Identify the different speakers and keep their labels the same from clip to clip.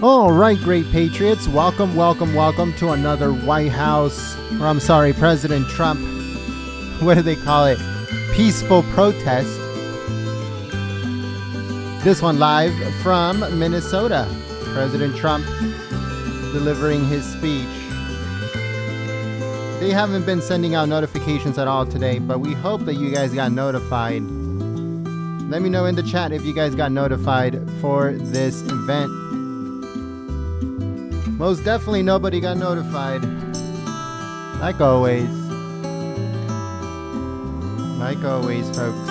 Speaker 1: All right, great patriots, welcome to another White House, President Trump, what do they call it? Peaceful protest. This one live from Minnesota. President Trump delivering his speech They haven't been sending out notifications at all today, but we hope that you guys got notified. Let me know in the chat if you guys got notified for this event. Most definitely nobody got notified. Like always. Like always, folks.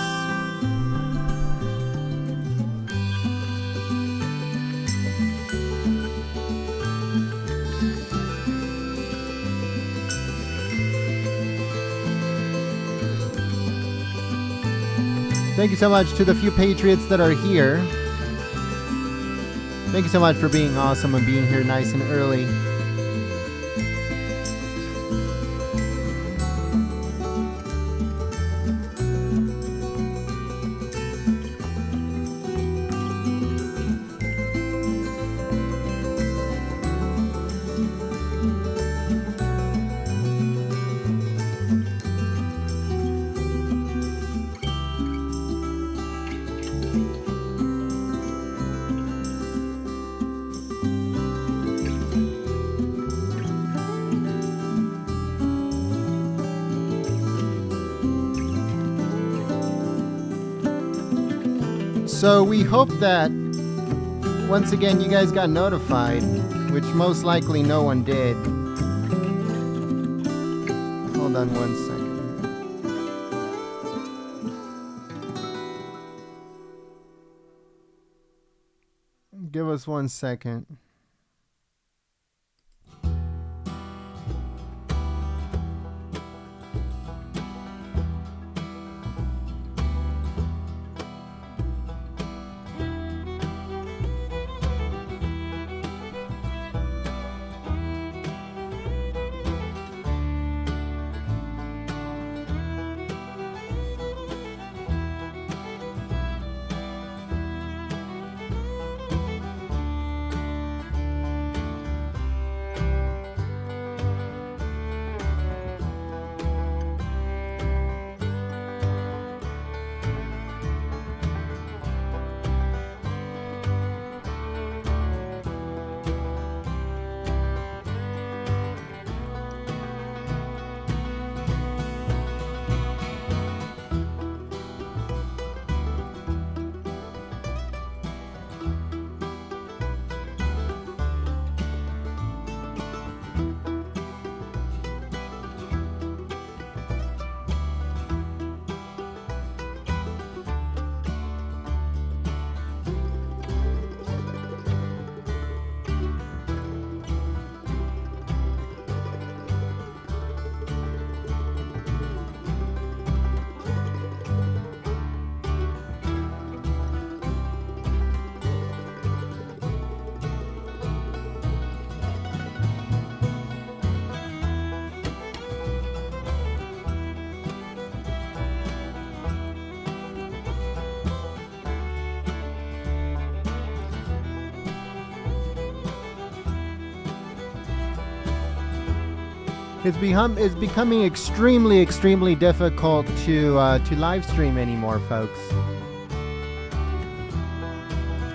Speaker 1: Thank you so much to the few Patriots that are here. Thank you so much for being awesome and being here nice and early. So we hope that once again you guys got notified, which most likely no one did. Hold on one second. Give us 1 second. It's becoming extremely difficult to live stream anymore, folks.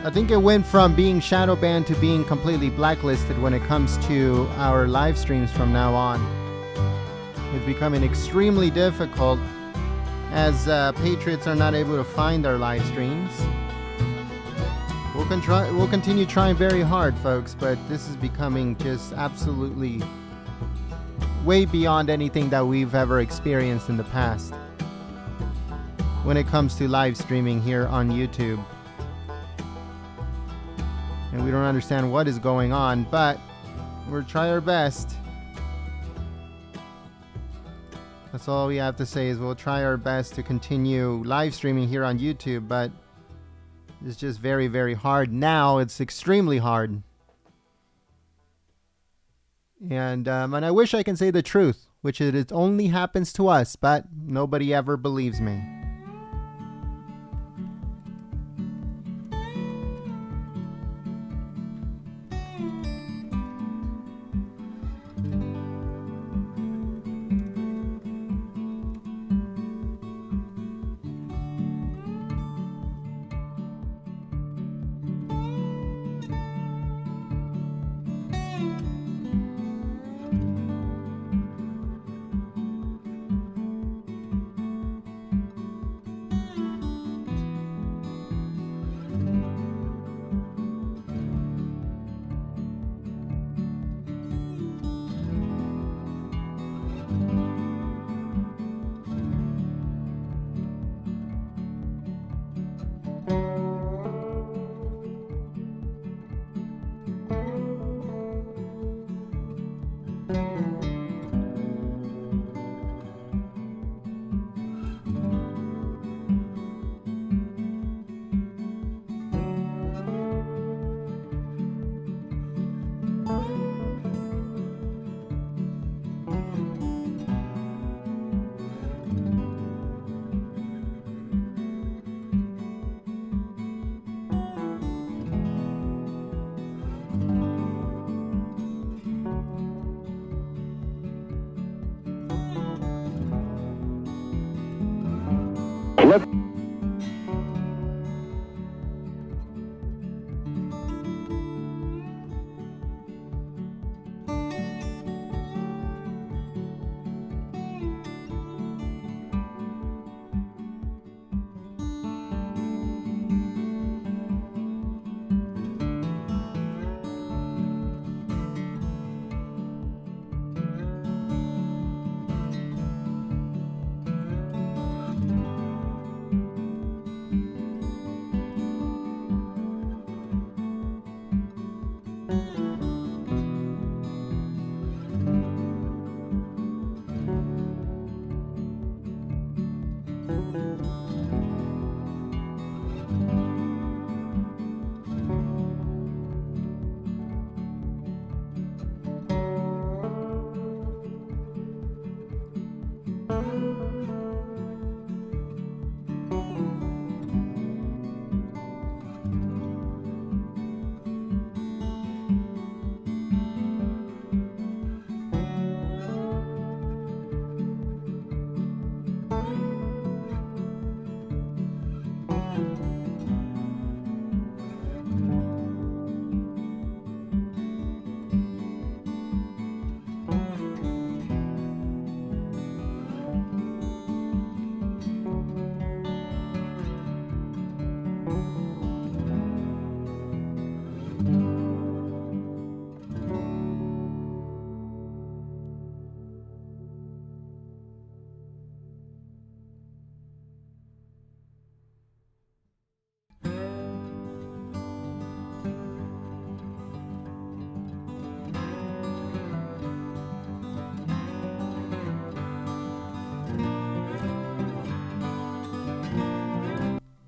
Speaker 1: I think it went from being shadow banned to being completely blacklisted when it comes to our live streams from now on. It's becoming extremely difficult as Patriots are not able to find our live streams. We'll continue trying very hard, folks, but this is becoming just absolutely way beyond anything that we've ever experienced in the past when it comes to live streaming here on YouTube. And we don't understand what is going on, but we'll try our best. That's all we have to say, is we'll try our best to continue live streaming here on YouTube, but it's just very hard now. It's extremely hard. And I wish I can say the truth, which it only happens to us, but nobody ever believes me.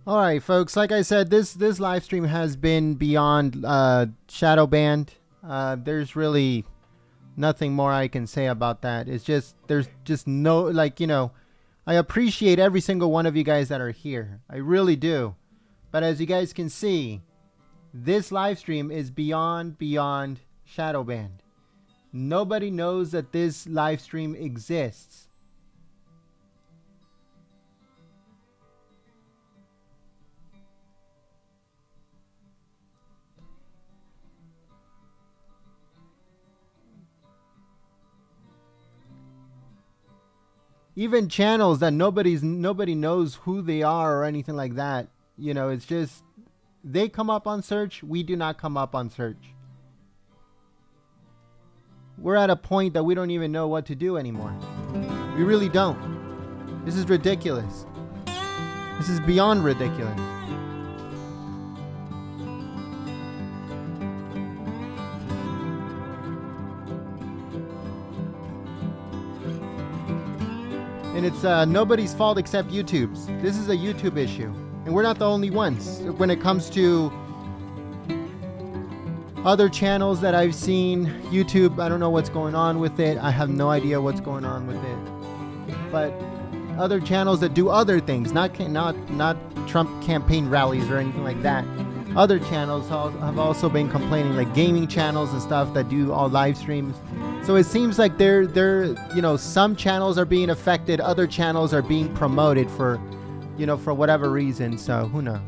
Speaker 1: All right, folks. Like I said, this live stream has been beyond shadow banned. There's really nothing more I can say about that. It's just there's just no, like, you know, I appreciate every single one of you guys that are here. I really do. But as you guys can see, this live stream is beyond shadow banned. Nobody knows that this live stream exists. Even channels that nobody knows who they are or anything like that. You know, it's just they come up on search. We do not come up on search. We're at a point that we don't even know what to do anymore. We really don't. This is ridiculous. This is beyond ridiculous. And it's nobody's fault except YouTube's. This is a YouTube issue. And we're not the only ones. When it comes to other channels that I've seen, YouTube, I don't know what's going on with it. I have no idea what's going on with it. But other channels that do other things, not Trump campaign rallies or anything like that. Other channels have also been complaining, like gaming channels and stuff that do all live streams. So it seems like they're you know, some channels are being affected, other channels are being promoted for, you know, for whatever reason. So who knows?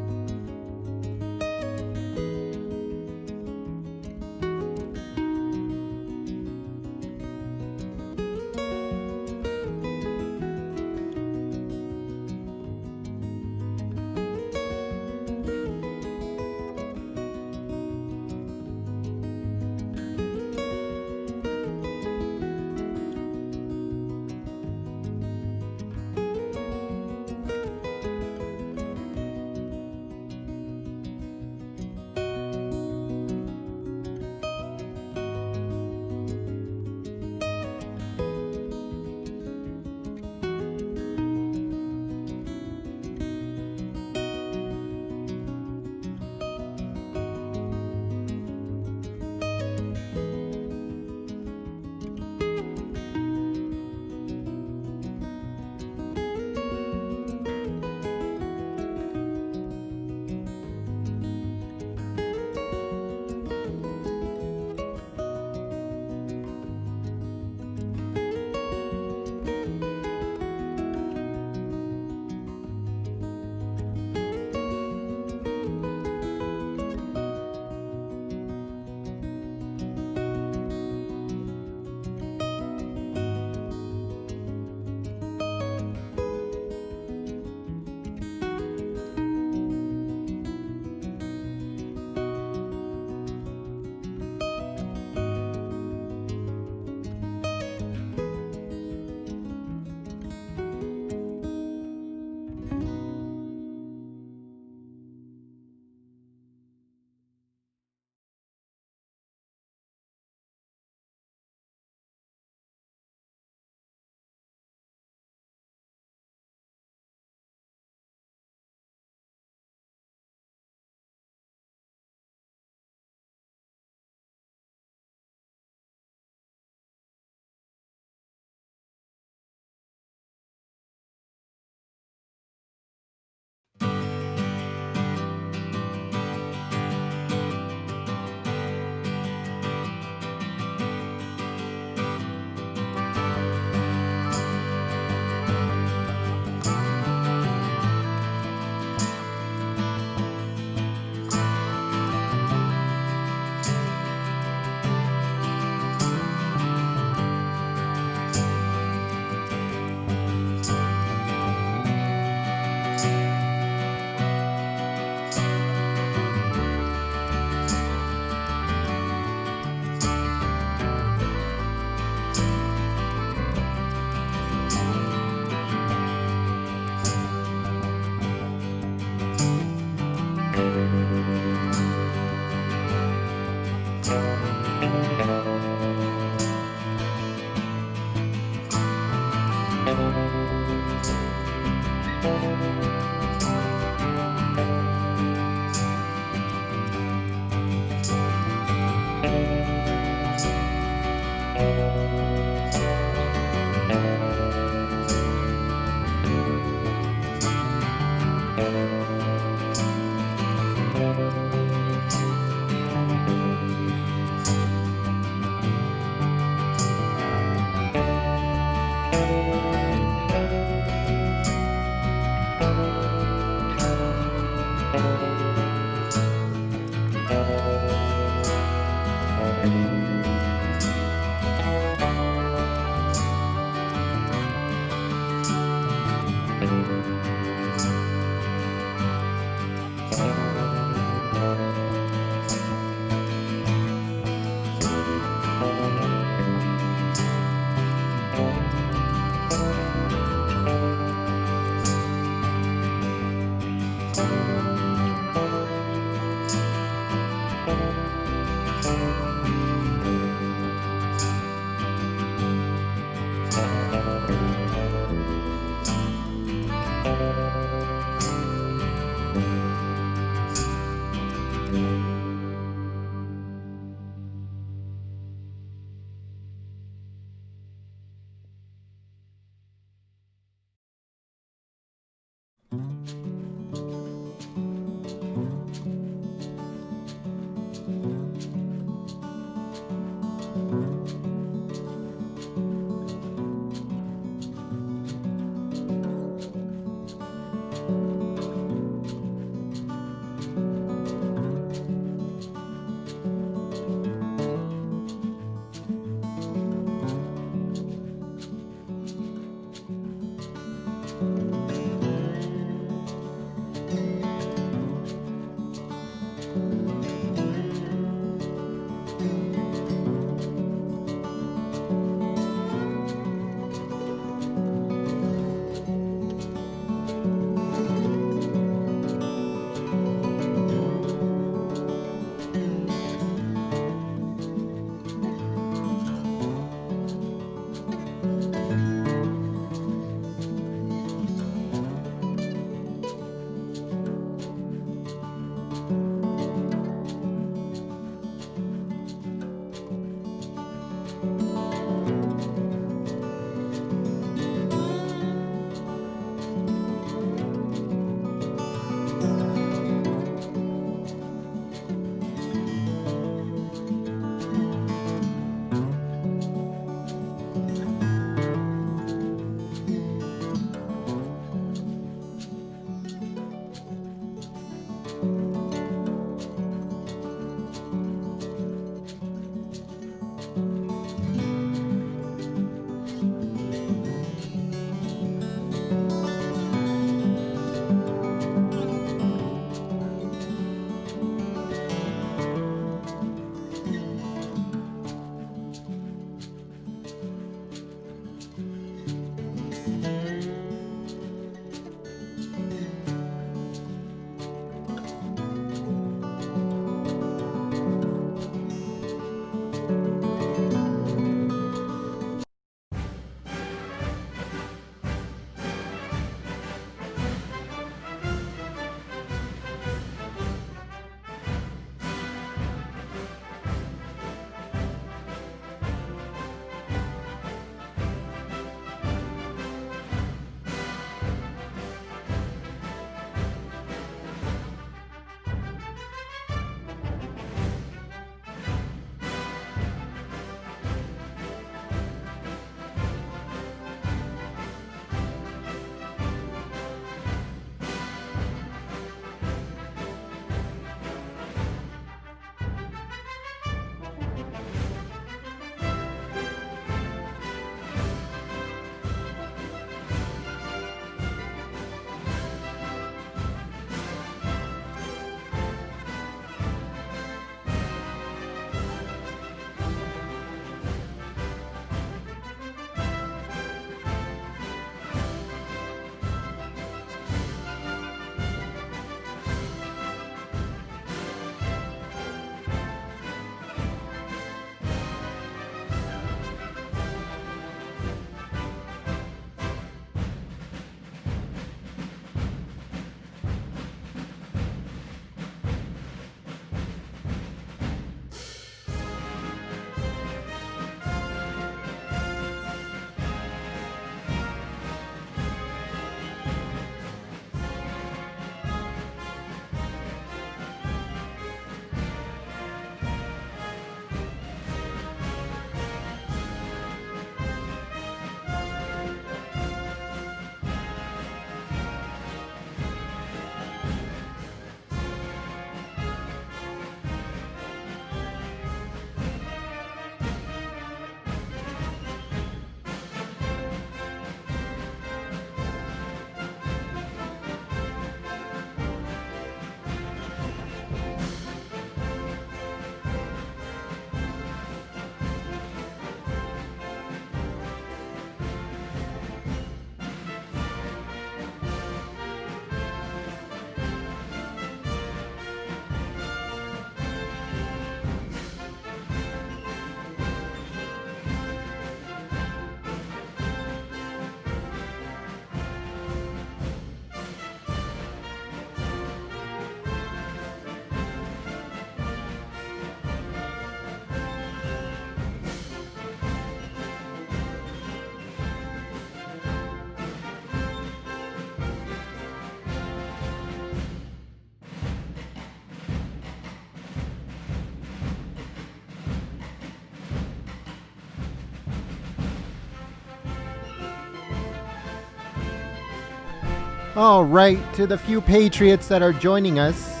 Speaker 1: All right, to the few Patriots that are joining us,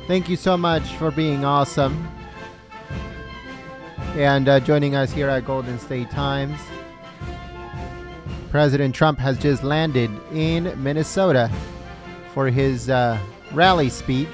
Speaker 1: thank you so much for being awesome and joining us here at Golden State Times. President Trump has just landed in Minnesota for his rally speech.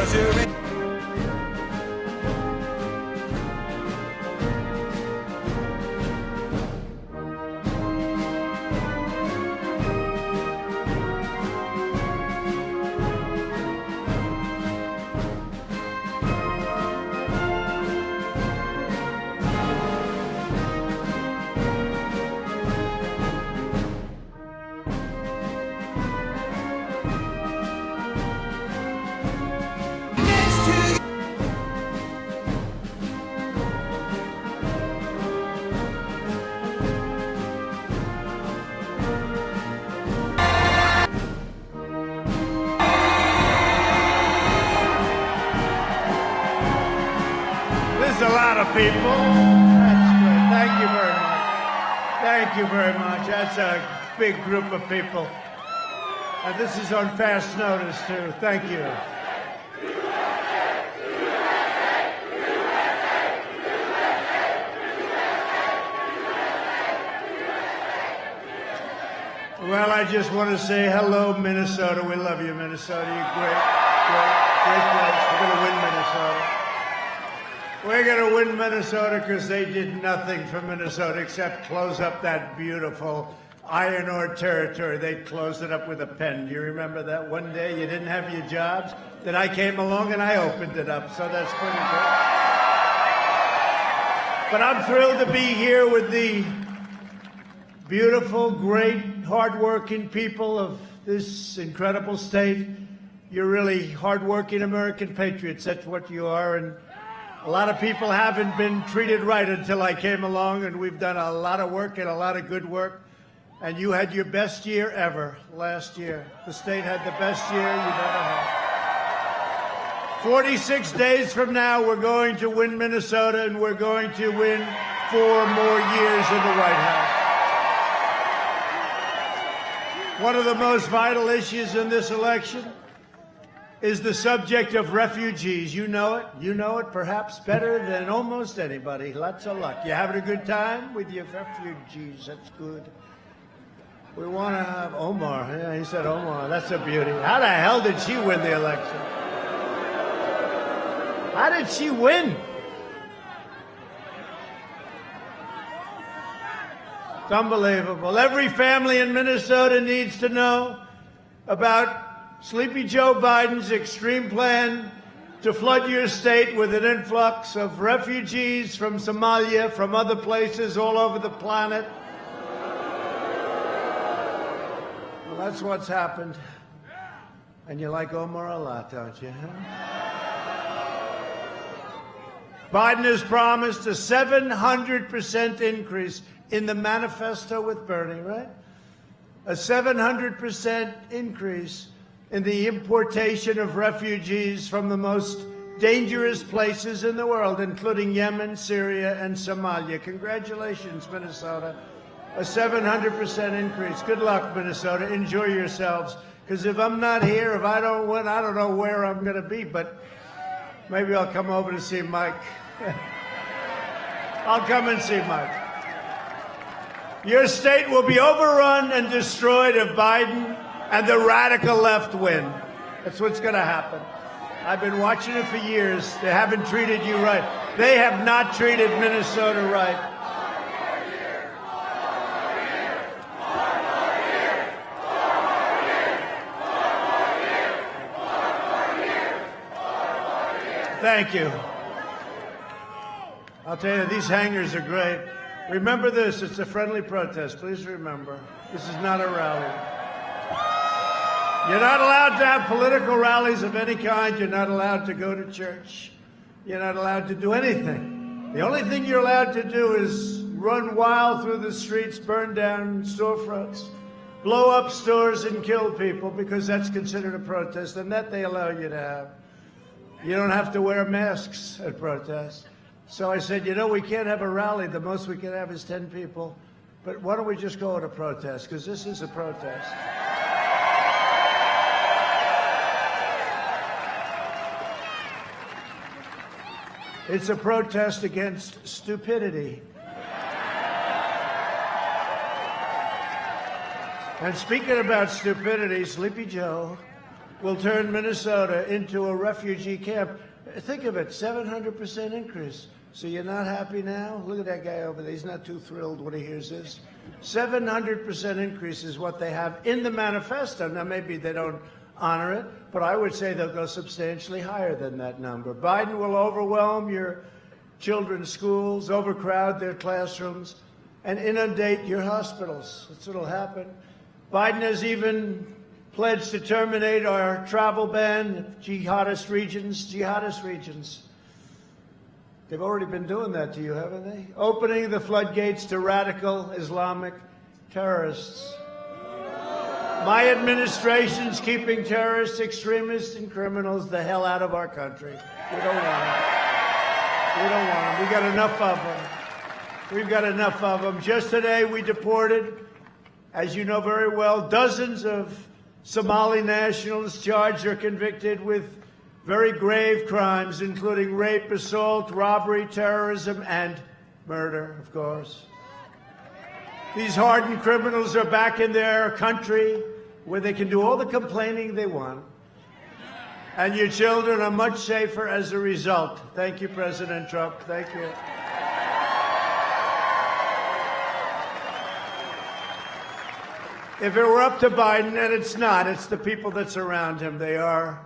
Speaker 2: 'cause you're in.
Speaker 3: There's a lot of people. That's great. Thank you very much. Thank you very much. That's a big group of people. And this is on fast notice, too. Thank you. Well, I just want to say hello, Minnesota. We love you, Minnesota. You're great, great place. We're going to win Minnesota. We're going to win Minnesota because they did nothing for Minnesota except close up that beautiful iron ore territory. They closed it up with a pen. Do you remember that? One day you didn't have your jobs. Then I came along and I opened it up. So that's pretty good. But I'm thrilled to be here with the beautiful, great, hardworking people of this incredible state. You're really hardworking American patriots. That's what you are. And a lot of people haven't been treated right until I came along, and we've done a lot of work and a lot of good work. And you had your best year ever last year. The state had the best year you've ever had. 46 days from now, we're going to win Minnesota, and we're going to win 4 more years in the White House. One of the most vital issues in this election is the subject of refugees. You know it. You know it perhaps better than almost anybody. Lots of luck. You having a good time with your refugees? That's good. We want to have Omar. Yeah, he said Omar. That's a beauty. How the hell did she win the election? How did she win? It's unbelievable. Every family in Minnesota needs to know about Sleepy Joe Biden's extreme plan to flood your state with an influx of refugees from Somalia, from other places all over the planet. Well, that's what's happened. And you like Omar a lot, don't you? Huh? Biden has promised a 700% increase in the manifesto with Bernie, right? A 700% increase in the importation of refugees from the most dangerous places in the world, including Yemen, Syria, and Somalia. Congratulations, Minnesota. A 700% increase. Good luck, Minnesota. Enjoy yourselves. Because if I'm not here, if I don't win, I don't know where I'm going to be, but maybe I'll come over to see Mike. I'll come and see Mike. Your state will be overrun and destroyed if Biden and the radical left win. That's what's going to happen. I've been watching it for years. They haven't treated you right. They have not treated Minnesota right. Thank you. I'll tell you, these hangers are great. Remember this, it's a friendly protest. Please remember, this is not a rally. You're not allowed to have political rallies of any kind. You're not allowed to go to church. You're not allowed to do anything. The only thing you're allowed to do is run wild through the streets, burn down storefronts, blow up stores and kill people, because that's considered a protest, and that they allow you to have. You don't have to wear masks at protests. So I said, you know, we can't have a rally. The most we can have is 10 people. But why don't we just call it a protest? Because this is a protest. It's a protest against stupidity. And speaking about stupidity, Sleepy Joe, will turn Minnesota into a refugee camp. Think of it, 700% increase. So you're not happy now? Look at that guy over there. He's not too thrilled when he hears this. 700% increase is what they have in the manifesto. Now, maybe they don't honor it, but I would say they'll go substantially higher than that number. Biden will overwhelm your children's schools, overcrowd their classrooms, and inundate your hospitals. That's what'll happen. Biden has even pledged to terminate our travel ban, jihadist regions. They've already been doing that to you, haven't they? Opening the floodgates to radical Islamic terrorists. My administration's keeping terrorists, extremists, and criminals the hell out of our country. We don't want them. We don't want them. We got enough of them. We've got enough of them. Just today, we deported, as you know very well, dozens of Somali nationals charged or convicted with very grave crimes, including rape, assault, robbery, terrorism, and murder, of course. These hardened criminals are back in their country where they can do all the complaining they want. And your children are much safer as a result. Thank you, President Trump. Thank you. If it were up to Biden, and it's not, it's the people that surround him. They are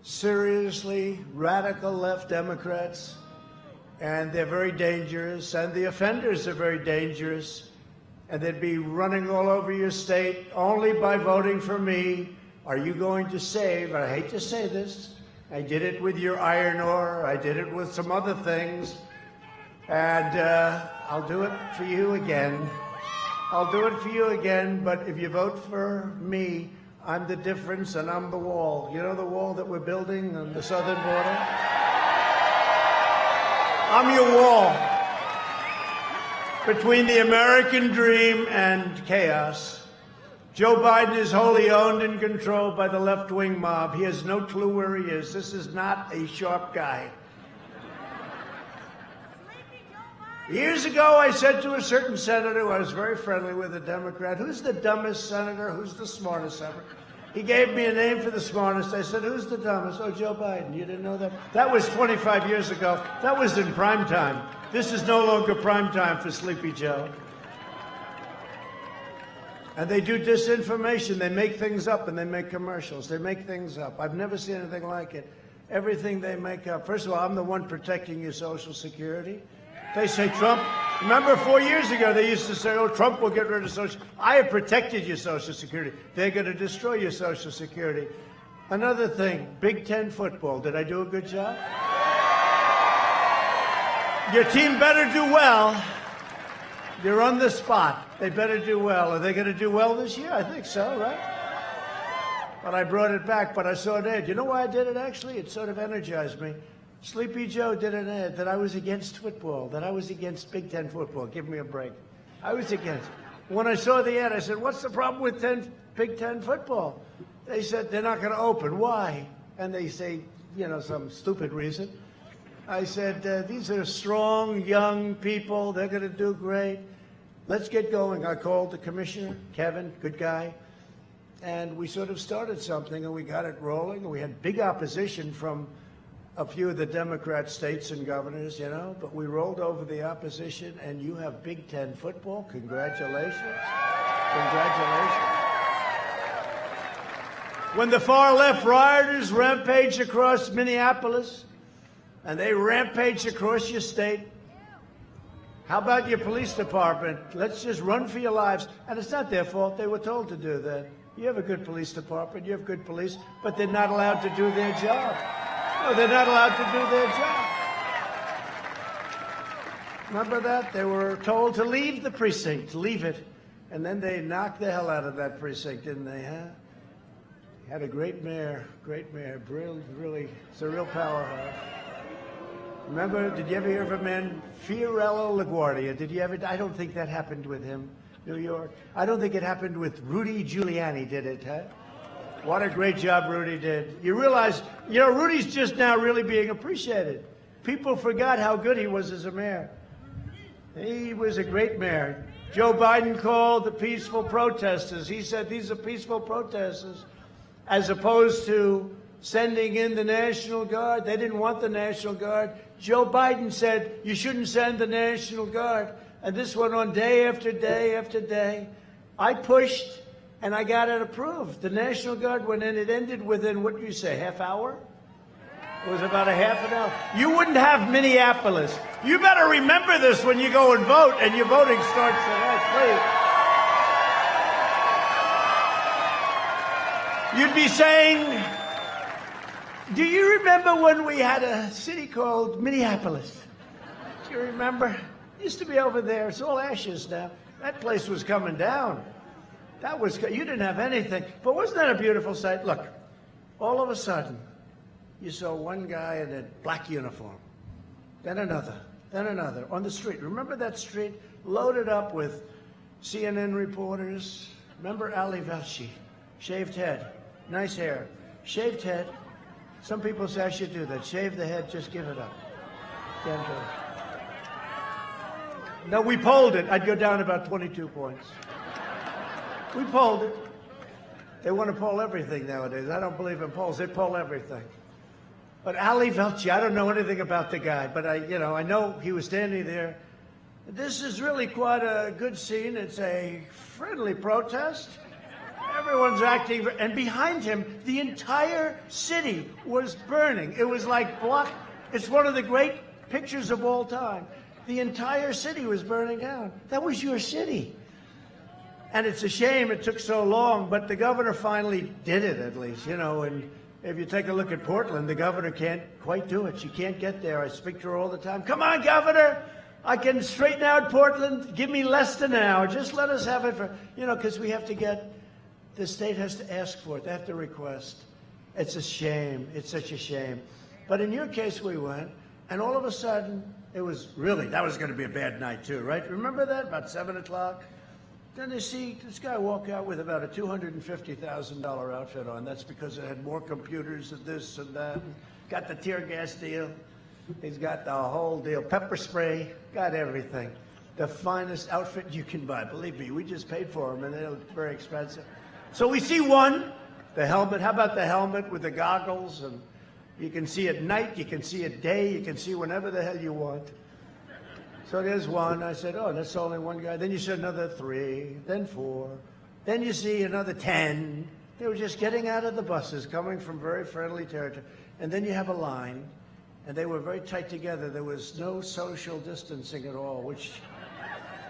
Speaker 3: seriously radical left Democrats, and they're very dangerous, and the offenders are very dangerous, and they'd be running all over your state only by voting for me. Are you going to save, I hate to say this, I did it with your iron ore, I did it with some other things, and I'll do it for you again. I'll do it for you again, but if you vote for me, I'm the difference, and I'm the wall. You know the wall that we're building on the southern border? I'm your wall between the American dream and chaos. Joe Biden is wholly owned and controlled by the left-wing mob. He has no clue where he is. This is not a sharp guy. Years ago, I said to a certain senator who I was very friendly with, a Democrat, who's the dumbest senator? Who's the smartest senator? He gave me a name for the smartest. I said, who's the dumbest? Oh, Joe Biden. You didn't know that? That was 25 years ago. That was in prime time. This is no longer prime time for Sleepy Joe. And they do disinformation. They make things up and they make commercials. They make things up. I've never seen anything like it. Everything they make up. First of all, I'm the one protecting your Social Security. They say Trump, remember 4 years ago they used to say, oh, Trump will get rid of Social. I have protected your Social Security. They're going to destroy your Social Security. Another thing, Big Ten football. Did I do a good job? Your team better do well. You're on the spot. They better do well. Are they going to do well this year? I think so, right? But I brought it back, but I saw an ad. You know why I did it, actually? It sort of energized me. Sleepy Joe did an ad that I was against football, that I was against Big Ten football. Give me a break. I was against. When I saw the ad, I said, what's the problem with Big Ten football? They said, they're not going to open. Why? And they say, you know, some stupid reason. I said, these are strong, young people. They're going to do great. Let's get going. I called the commissioner, Kevin, good guy. And we sort of started something, and we got it rolling. And we had big opposition from a few of the Democrat states and governors, you know, but we rolled over the opposition, and you have Big Ten football. Congratulations. Congratulations. When the far left rioters rampaged across Minneapolis, and they rampaged across your state, how about your police department? Let's just run for your lives. And it's not their fault. They were told to do that. You have a good police department. You have good police, but they're not allowed to do their job. No, they're not allowed to do their job. Remember that? They were told to leave the precinct, leave it. And then they knocked the hell out of that precinct, didn't they, huh? Had a great mayor, really, it's a real powerhouse. Remember, did you ever hear of a man, Fiorello LaGuardia? Did you ever? I don't think that happened with him, New York. I don't think it happened with Rudy Giuliani, did it, huh? What a great job Rudy did. You realize, you know, Rudy's just now really being appreciated. People forgot how good he was as a mayor. He was a great mayor. Joe Biden called the peaceful protesters. He said, these are peaceful protesters. as opposed to sending in the National Guard. They didn't want the National Guard. Joe Biden said, you shouldn't send the National Guard. And this went on day after day after day. I pushed, and I got it approved. The National Guard went in. It ended within, what do you say, half hour? It was about a half an hour. You wouldn't have Minneapolis. You better remember this when you go and vote, and your voting starts tonight, please. You'd be saying, do you remember when we had a city called Minneapolis? Do you remember? It used to be over there. It's all ashes now. That place was coming down. You didn't have anything. But wasn't that a beautiful sight? Look, all of a sudden, you saw one guy in a black uniform, then another on the street. Remember that street? Loaded up with CNN reporters. Remember Ali Velshi? Shaved head, nice hair, shaved head. Some people say I should do that. Shave the head, just give it up. Can't do it. No, we polled it. I'd go down about 22 points. We polled it. They want to poll everything nowadays. I don't believe in polls. They poll everything. But Ali Velshi, I don't know anything about the guy, but I know he was standing there. This is really quite a good scene. It's a friendly protest. Everyone's acting, and behind him, the entire city was burning. It was like it's one of the great pictures of all time. The entire city was burning down. That was your city. And it's a shame it took so long, but the governor finally did it, at least, and if you take a look at Portland, the governor can't quite do it. She can't get there. I speak to her all the time. Come on, governor. I can straighten out Portland. Give me less than an hour. Just let us have it for, because we have to the state has to ask for it. They have to request. It's a shame. It's such a shame. But in your case, we went, and all of a sudden, that was going to be a bad night too, right? Remember that? About 7 o'clock? Then they see this guy walk out with about a $250,000 outfit on. That's because it had more computers and this and that. Got the tear gas deal. He's got the whole deal. Pepper spray. Got everything. The finest outfit you can buy. Believe me, we just paid for them, and they're very expensive. So we see one, the helmet. How about the helmet with the goggles? And you can see at night. You can see at day. You can see whenever the hell you want. So there's one. I said, oh, that's only one guy. Then you see another 3, then 4. Then you see another 10. They were just getting out of the buses, coming from very friendly territory. And then you have a line, and they were very tight together. There was no social distancing at all, which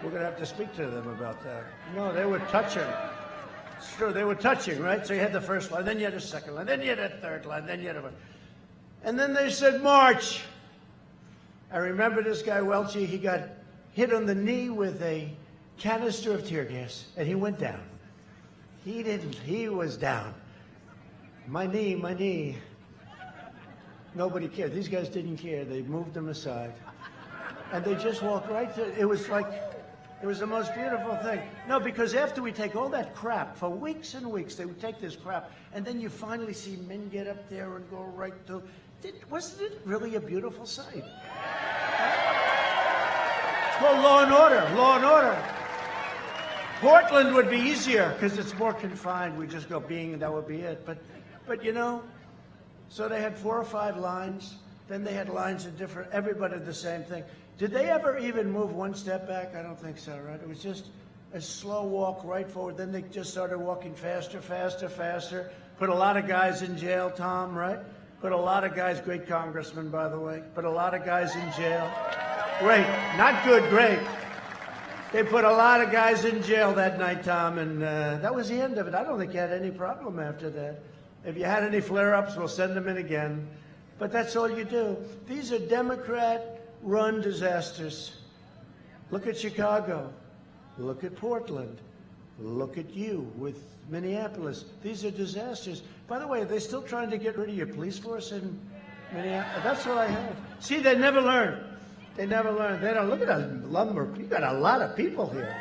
Speaker 3: we're going to have to speak to them about that. No, they were touching. It's true, they were touching, right? So you had the first line, then you had a second line, then you had a third line, then you had and then they said, march. I remember this guy, Welchie, he got hit on the knee with a canister of tear gas, and he went down. He was down. My knee. Nobody cared. These guys didn't care. They moved him aside. And they just walked right through. It was the most beautiful thing. No, because after we take all that crap, for weeks and weeks, they would take this crap, and then you finally see men get up there and go right through. Wasn't it really a beautiful sight? It's called law and order. Portland would be easier because it's more confined. We just go that would be it. But so they had 4 or 5 lines. Then they had lines of everybody did the same thing. Did they ever even move one step back? I don't think so, right? It was just a slow walk right forward. Then they just started walking faster. Put a lot of guys in jail, Tom, right? Put a lot of guys, great congressman, by the way, put a lot of guys in jail. Great, not good, great. They put a lot of guys in jail that night, Tom, and that was the end of it. I don't think you had any problem after that. If you had any flare-ups, we'll send them in again. But that's all you do. These are Democrat-run disasters. Look at Chicago. Look at Portland. Look at you with Minneapolis. These are disasters. By the way, are they still trying to get rid of your police force in Minneapolis? That's what I heard. See, they never learn. They never learn. They don't. Look at that lumber. You got a lot of people here.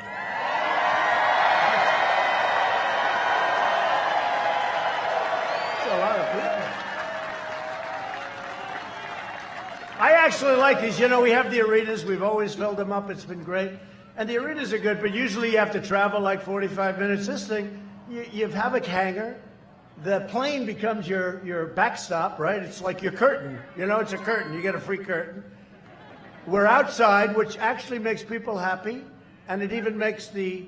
Speaker 3: That's a lot of people. I actually like these. We have the arenas. We've always filled them up. It's been great. And the arenas are good, but usually you have to travel like 45 minutes. This thing, you have a hangar. the plane becomes your backstop, right? It's like your curtain. You know, it's a curtain. You get a free curtain. We're outside, which actually makes people happy, and it even makes the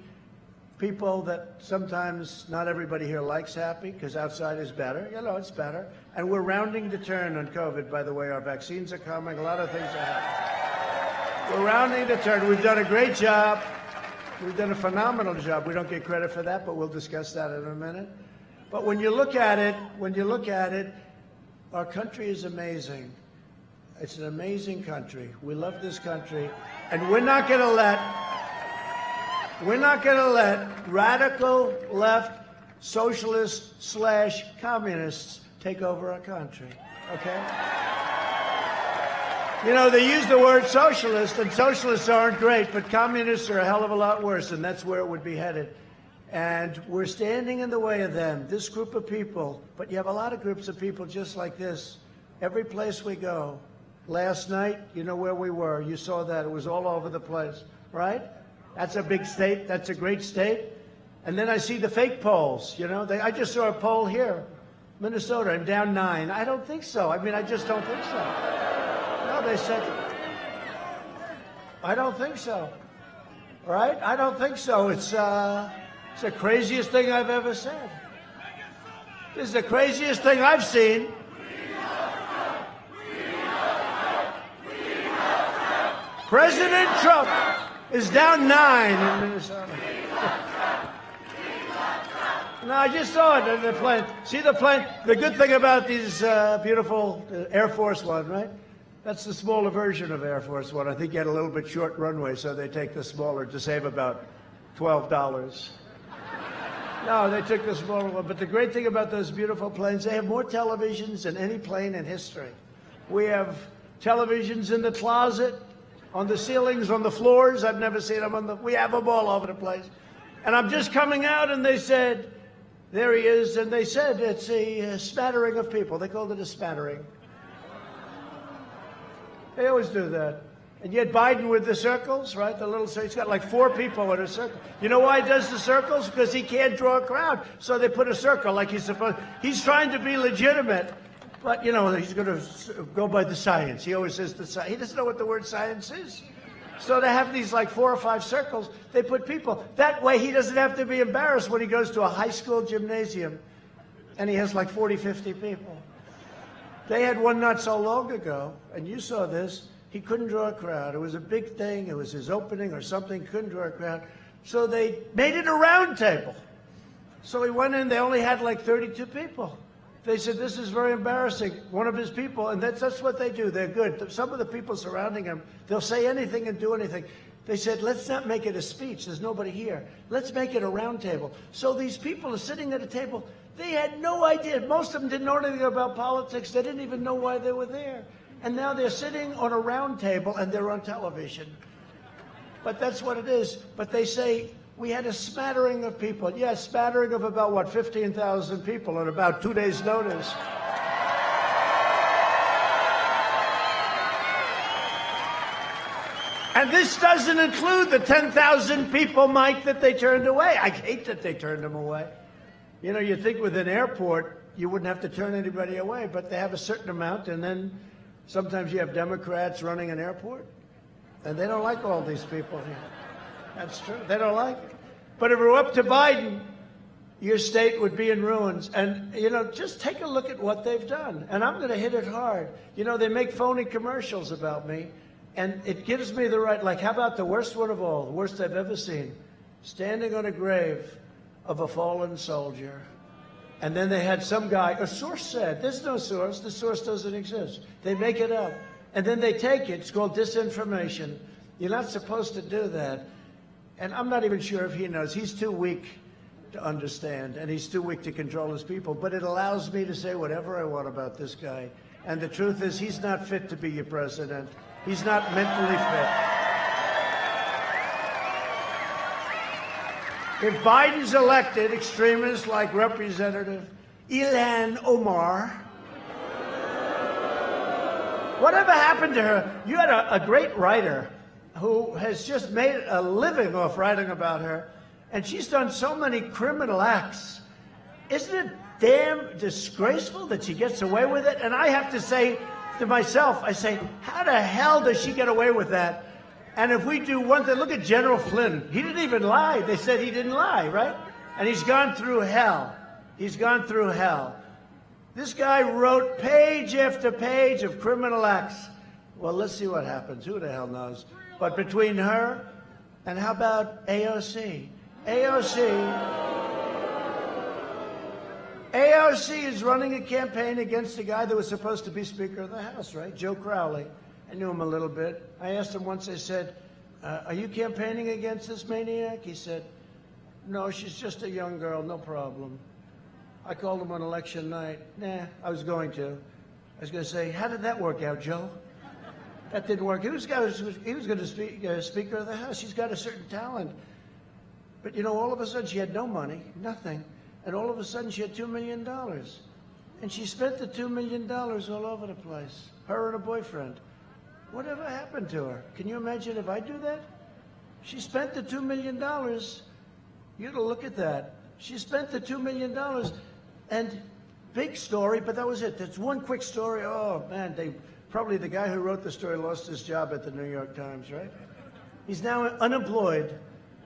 Speaker 3: people that sometimes not everybody here likes happy, because outside is better. You know, it's better. And we're rounding the turn on COVID, by the way. Our vaccines are coming. A lot of things are happening. We're rounding the turn. We've done a great job. We've done a phenomenal job. We don't get credit for that, but we'll discuss that in a minute. But when you look at it, our country is amazing. It's an amazing country. We love this country, and we're not going to let radical left socialists / communists take over our country. Okay? You know, they use the word socialist, and socialists aren't great, but communists are a hell of a lot worse, and that's where it would be headed. And we're standing in the way of them, this group of people. But you have a lot of groups of people just like this. Every place we go. Last night, you know where we were. You saw that. It was all over the place, right? That's a big state. That's a great state. And then I see the fake polls, you know. I just saw a poll here. Minnesota, I'm down 9. I don't think so. I mean, I just don't think so. No, they said, I don't think so. Right? I don't think so. It's the craziest thing I've ever said. This is the craziest thing I've seen. President Trump is down 9 in Minnesota. No, I just saw it in the plane. See the plane? The good thing about these beautiful Air Force One, right? That's the smaller version of Air Force One. I think you had a little bit short runway, so they take the smaller to save about $12. No, they took the smaller one. But the great thing about those beautiful planes, they have more televisions than any plane in history. We have televisions in the closet, on the ceilings, on the floors. I've never seen them we have them all over the place. And I'm just coming out, and they said, there he is, and they said it's a smattering of people. They called it a smattering. They always do that. And yet Biden with the circles, right? The little, he's got like 4 people in a circle. You know why he does the circles? Because he can't draw a crowd. So they put a circle like he's supposed. He's trying to be legitimate. But, you know, he's going to go by the science. He always says the science. He doesn't know what the word science is. So they have these like 4 or 5 circles. They put people. That way he doesn't have to be embarrassed when he goes to a high school gymnasium and he has like 40, 50 people. They had one not so long ago, and you saw this. He couldn't draw a crowd. It was a big thing. It was his opening or something. Couldn't draw a crowd. So they made it a round table. So he went in. They only had like 32 people. They said, this is very embarrassing. One of his people, and that's what they do. They're good. Some of the people surrounding him, they'll say anything and do anything. They said, let's not make it a speech. There's nobody here. Let's make it a round table. So these people are sitting at a table. They had no idea. Most of them didn't know anything about politics. They didn't even know why they were there. And now they're sitting on a round table, and they're on television. But that's what it is. But they say, we had a smattering of people. Yeah, a smattering of about, what, 15,000 people on about 2 days' notice. And this doesn't include the 10,000 people, Mike, that they turned away. I hate that they turned them away. You know, you think with an airport, you wouldn't have to turn anybody away, but they have a certain amount, and then sometimes you have Democrats running an airport, and they don't like all these people here. That's true. They don't like it. But if it were up to Biden, your state would be in ruins. And, you know, just take a look at what they've done. And I'm going to hit it hard. You know, they make phony commercials about me, and it gives me the right, like, how about the worst one of all, the worst I've ever seen, standing on a grave of a fallen soldier. And then they had some guy, a source said, there's no source, the source doesn't exist. They make it up. And then they take it, it's called disinformation. You're not supposed to do that. And I'm not even sure if he knows. He's too weak to understand, and he's too weak to control his people. But it allows me to say whatever I want about this guy. And the truth is, he's not fit to be your president. He's not mentally fit. If Biden's elected, extremists like Representative Ilhan Omar, whatever happened to her? You had a great writer who has just made a living off writing about her, and she's done so many criminal acts. Isn't it damn disgraceful that she gets away with it. And I have to say to myself, I say, how the hell does she get away with that? And if we do one thing, look at General Flynn. He didn't even lie. They said he didn't lie, right? And he's gone through hell. He's gone through hell. This guy wrote page after page of criminal acts. Well, let's see what happens. Who the hell knows? But between her and how about AOC? AOC is running a campaign against the guy that was supposed to be Speaker of the House, right? Joe Crowley. I knew him a little bit. I asked him once, I said, are you campaigning against this maniac? He said, no, she's just a young girl, no problem. I called him on election night. Nah, I was going to say, how did that work out, Joe? That didn't work. He was going to be Speaker of the House. She's got a certain talent. But, you know, all of a sudden she had no money, nothing. And all of a sudden she had $2 million. And she spent the $2 million all over the place, her and her boyfriend. Whatever happened to her? Can you imagine if I do that? She spent the $2 million. You got to look at that. She spent the $2 million. And big story, but that was it. That's one quick story. Oh, man, probably the guy who wrote the story lost his job at the New York Times, right? He's now unemployed.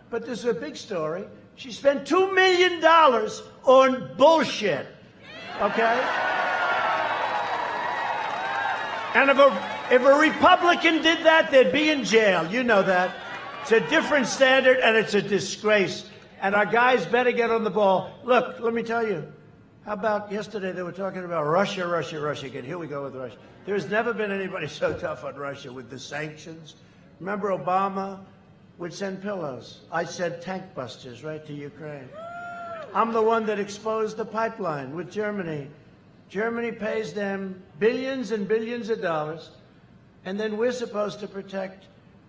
Speaker 3: But there's a big story. She spent $2 million on bullshit, okay? And if a Republican did that, they'd be in jail. You know that. It's a different standard, and it's a disgrace. And our guys better get on the ball. Look, let me tell you. How about yesterday they were talking about Russia again. Here we go with Russia. There's never been anybody so tough on Russia with the sanctions. Remember Obama would send pillows. I said tank busters, right, to Ukraine. I'm the one that exposed the pipeline with Germany. Germany pays them billions and billions of dollars, and then we're supposed to protect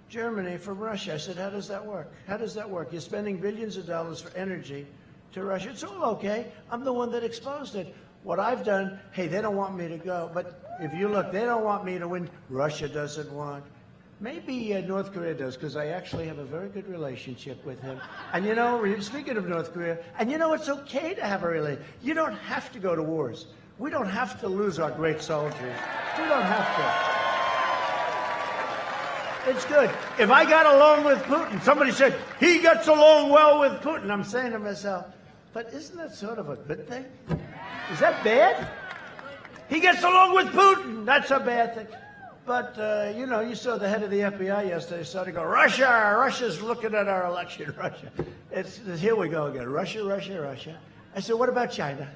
Speaker 3: Germany from Russia. I said, how does that work? How does that work? You're spending billions of dollars for energy to Russia. It's all okay. I'm the one that exposed it. What I've done, hey, they don't want me to go. But if you look, they don't want me to win. Russia doesn't want. Maybe North Korea does, because I actually have a very good relationship with him. And you know, speaking of North Korea, and you know, it's okay to have a relationship. You don't have to go to wars. We don't have to lose our great soldiers. We don't have to. It's good. If I got along with Putin, somebody said, he gets along well with Putin. I'm saying to myself, but isn't that sort of a good thing? Is that bad? He gets along with Putin. That's a bad thing. But, you know, you saw the head of the FBI yesterday started to go, Russia's looking at our election, Russia. It's here we go again, Russia. I said, what about China?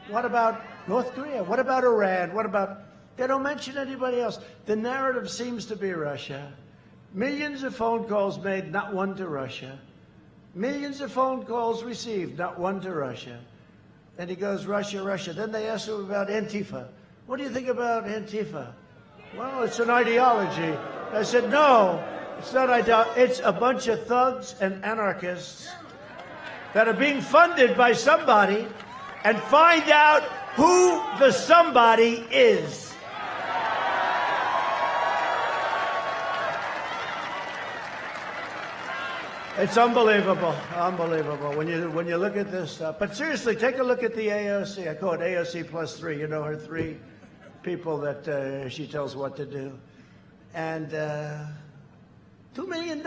Speaker 3: What about North Korea? What about Iran? What about, they don't mention anybody else. The narrative seems to be Russia. Millions of phone calls made, not one to Russia. Millions of phone calls received, not one to Russia. And he goes, Russia. Then they asked him about Antifa. What do you think about Antifa? Well, it's an ideology. I said, no, it's not ideology. It's a bunch of thugs and anarchists that are being funded by somebody, and find out who the somebody is. It's unbelievable, unbelievable when you look at this stuff. But seriously, take a look at the AOC. I call it AOC plus 3. You know, her 3 people that she tells what to do. And $2 million,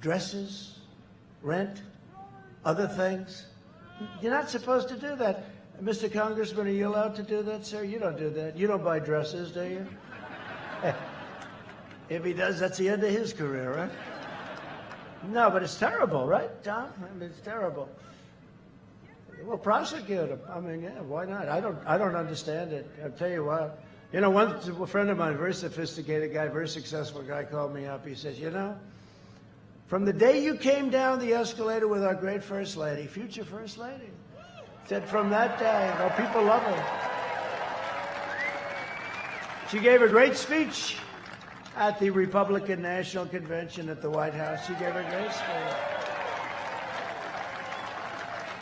Speaker 3: dresses, rent, other things. You're not supposed to do that. Mr. Congressman, are you allowed to do that, sir? You don't do that. You don't buy dresses, do you? If he does, that's the end of his career, right? No, but it's terrible, right, Tom? I mean, it's terrible. Well, prosecute him. I mean, yeah, why not? I don't understand it. I'll tell you what. You know, one friend of mine, a very sophisticated guy, very successful guy, called me up. He says, you know, from the day you came down the escalator with our great First Lady, future First Lady, said from that day, you know, people love her. She gave a great speech at the Republican National Convention at the White House. She gave a great speech.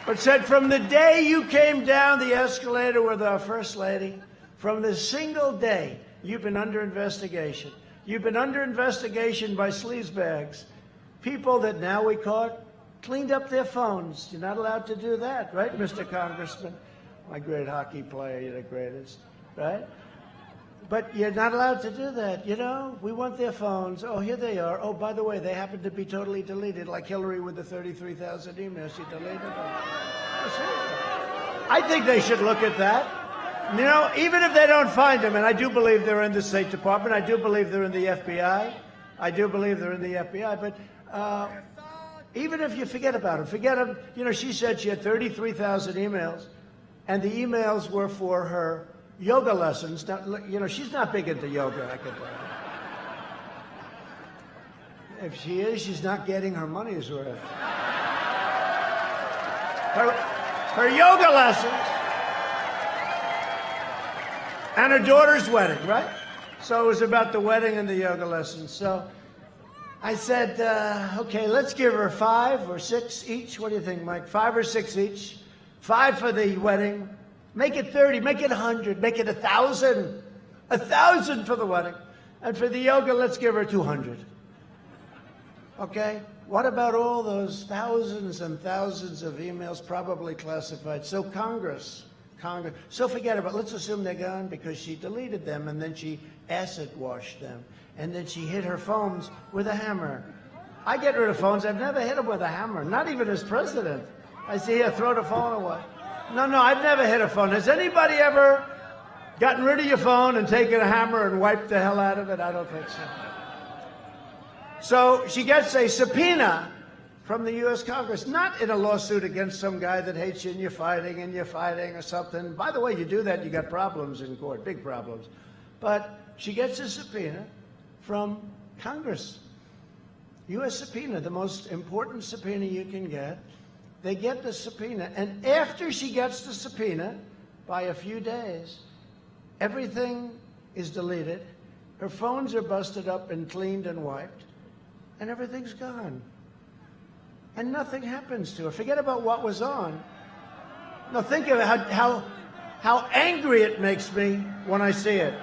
Speaker 3: But said from the day you came down the escalator with our First Lady, from the single day, you've been under investigation. You've been under investigation by sleazebags, people that now we caught cleaned up their phones. You're not allowed to do that, right, Mr. Congressman? My great hockey player, you're the greatest, right? But you're not allowed to do that, you know? We want their phones. Oh, here they are. Oh, by the way, they happen to be totally deleted, like Hillary with the 33,000 emails. She deleted them. I think they should look at that. You know, even if they don't find them, and I do believe they're in the State Department, I do believe they're in the FBI, but even if you forget about them, you know, she said she had 33,000 emails, and the emails were for her yoga lessons. Now, you know, she's not big into yoga, I can tell you. If she is, she's not getting her money's worth. Her yoga lessons and her daughter's wedding, right? So it was about the wedding and the yoga lessons. So I said, okay, let's give her 5 or 6 each. What do you think, Mike? 5 or 6 each. 5 for the wedding. Make it 30, make it 100, make it 1,000. 1,000 for the wedding. And for the yoga, let's give her 200. Okay? What about all those thousands and thousands of emails, probably classified? So Congress. So forget about it. Let's assume they're gone because she deleted them and then she acid washed them. And then she hit her phones with a hammer. I get rid of phones. I've never hit them with a hammer, not even as president. I say, here, throw the phone away. No, I've never hit a phone. Has anybody ever gotten rid of your phone and taken a hammer and wiped the hell out of it? I don't think so. So she gets a subpoena from the U.S. Congress, not in a lawsuit against some guy that hates you and you're fighting or something. By the way, you do that, you got problems in court, big problems. But she gets a subpoena from Congress. U.S. subpoena, the most important subpoena you can get. They get the subpoena, and after she gets the subpoena, by a few days, everything is deleted. Her phones are busted up and cleaned and wiped, and everything's gone. And nothing happens to her. Forget about what was on. Now think of how angry it makes me when I see it.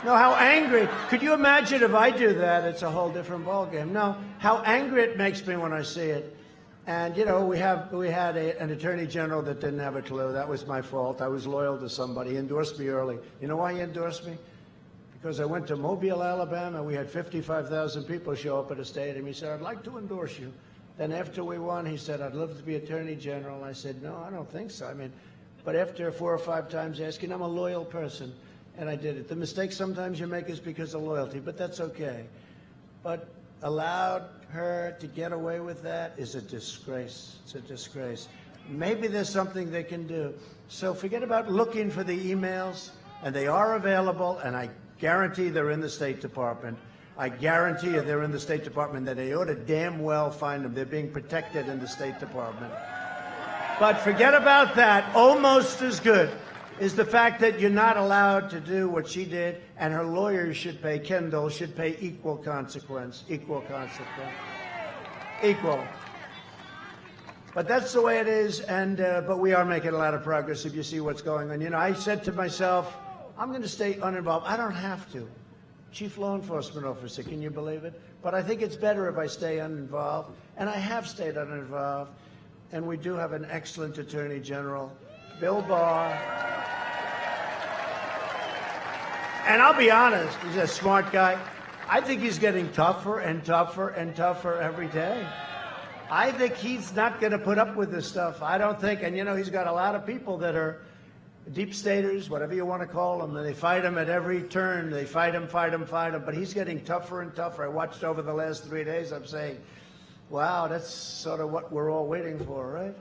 Speaker 3: No, how angry. Could you imagine if I do that? It's a whole different ballgame. No, how angry it makes me when I see it. And, you know, we had an attorney general that didn't have a clue. That was my fault. I was loyal to somebody. He endorsed me early. You know why he endorsed me? Because I went to Mobile, Alabama. We had 55,000 people show up at a stadium. He said, I'd like to endorse you. Then after we won, he said, I'd love to be attorney general. I said, no, I don't think so. I mean, but after 4 or 5 times asking, I'm a loyal person. And I did it. The mistake sometimes you make is because of loyalty, but that's okay. But allowed her to get away with that is a disgrace. It's a disgrace. Maybe there's something they can do. So forget about looking for the emails, and they are available, and I guarantee they're in the State Department. I guarantee you they're in the State Department, that they ought to damn well find them. They're being protected in the State Department. But forget about that. Almost as good is the fact that you're not allowed to do what she did, and her lawyers should pay, Kendall should pay equal consequence. Equal. But that's the way it is, and but we are making a lot of progress if you see what's going on. You know, I said to myself, I'm going to stay uninvolved. I don't have to. Chief law enforcement officer, can you believe it? But I think it's better if I stay uninvolved, and I have stayed uninvolved, and we do have an excellent Attorney General, Bill Barr. And I'll be honest, he's a smart guy. I think he's getting tougher and tougher and tougher every day. I think he's not going to put up with this stuff. I don't think, and you know, he's got a lot of people that are deep staters, whatever you want to call them, and they fight him at every turn. They fight him, but he's getting tougher and tougher. I watched over the last 3 days. I'm saying, wow, that's sort of what we're all waiting for, right?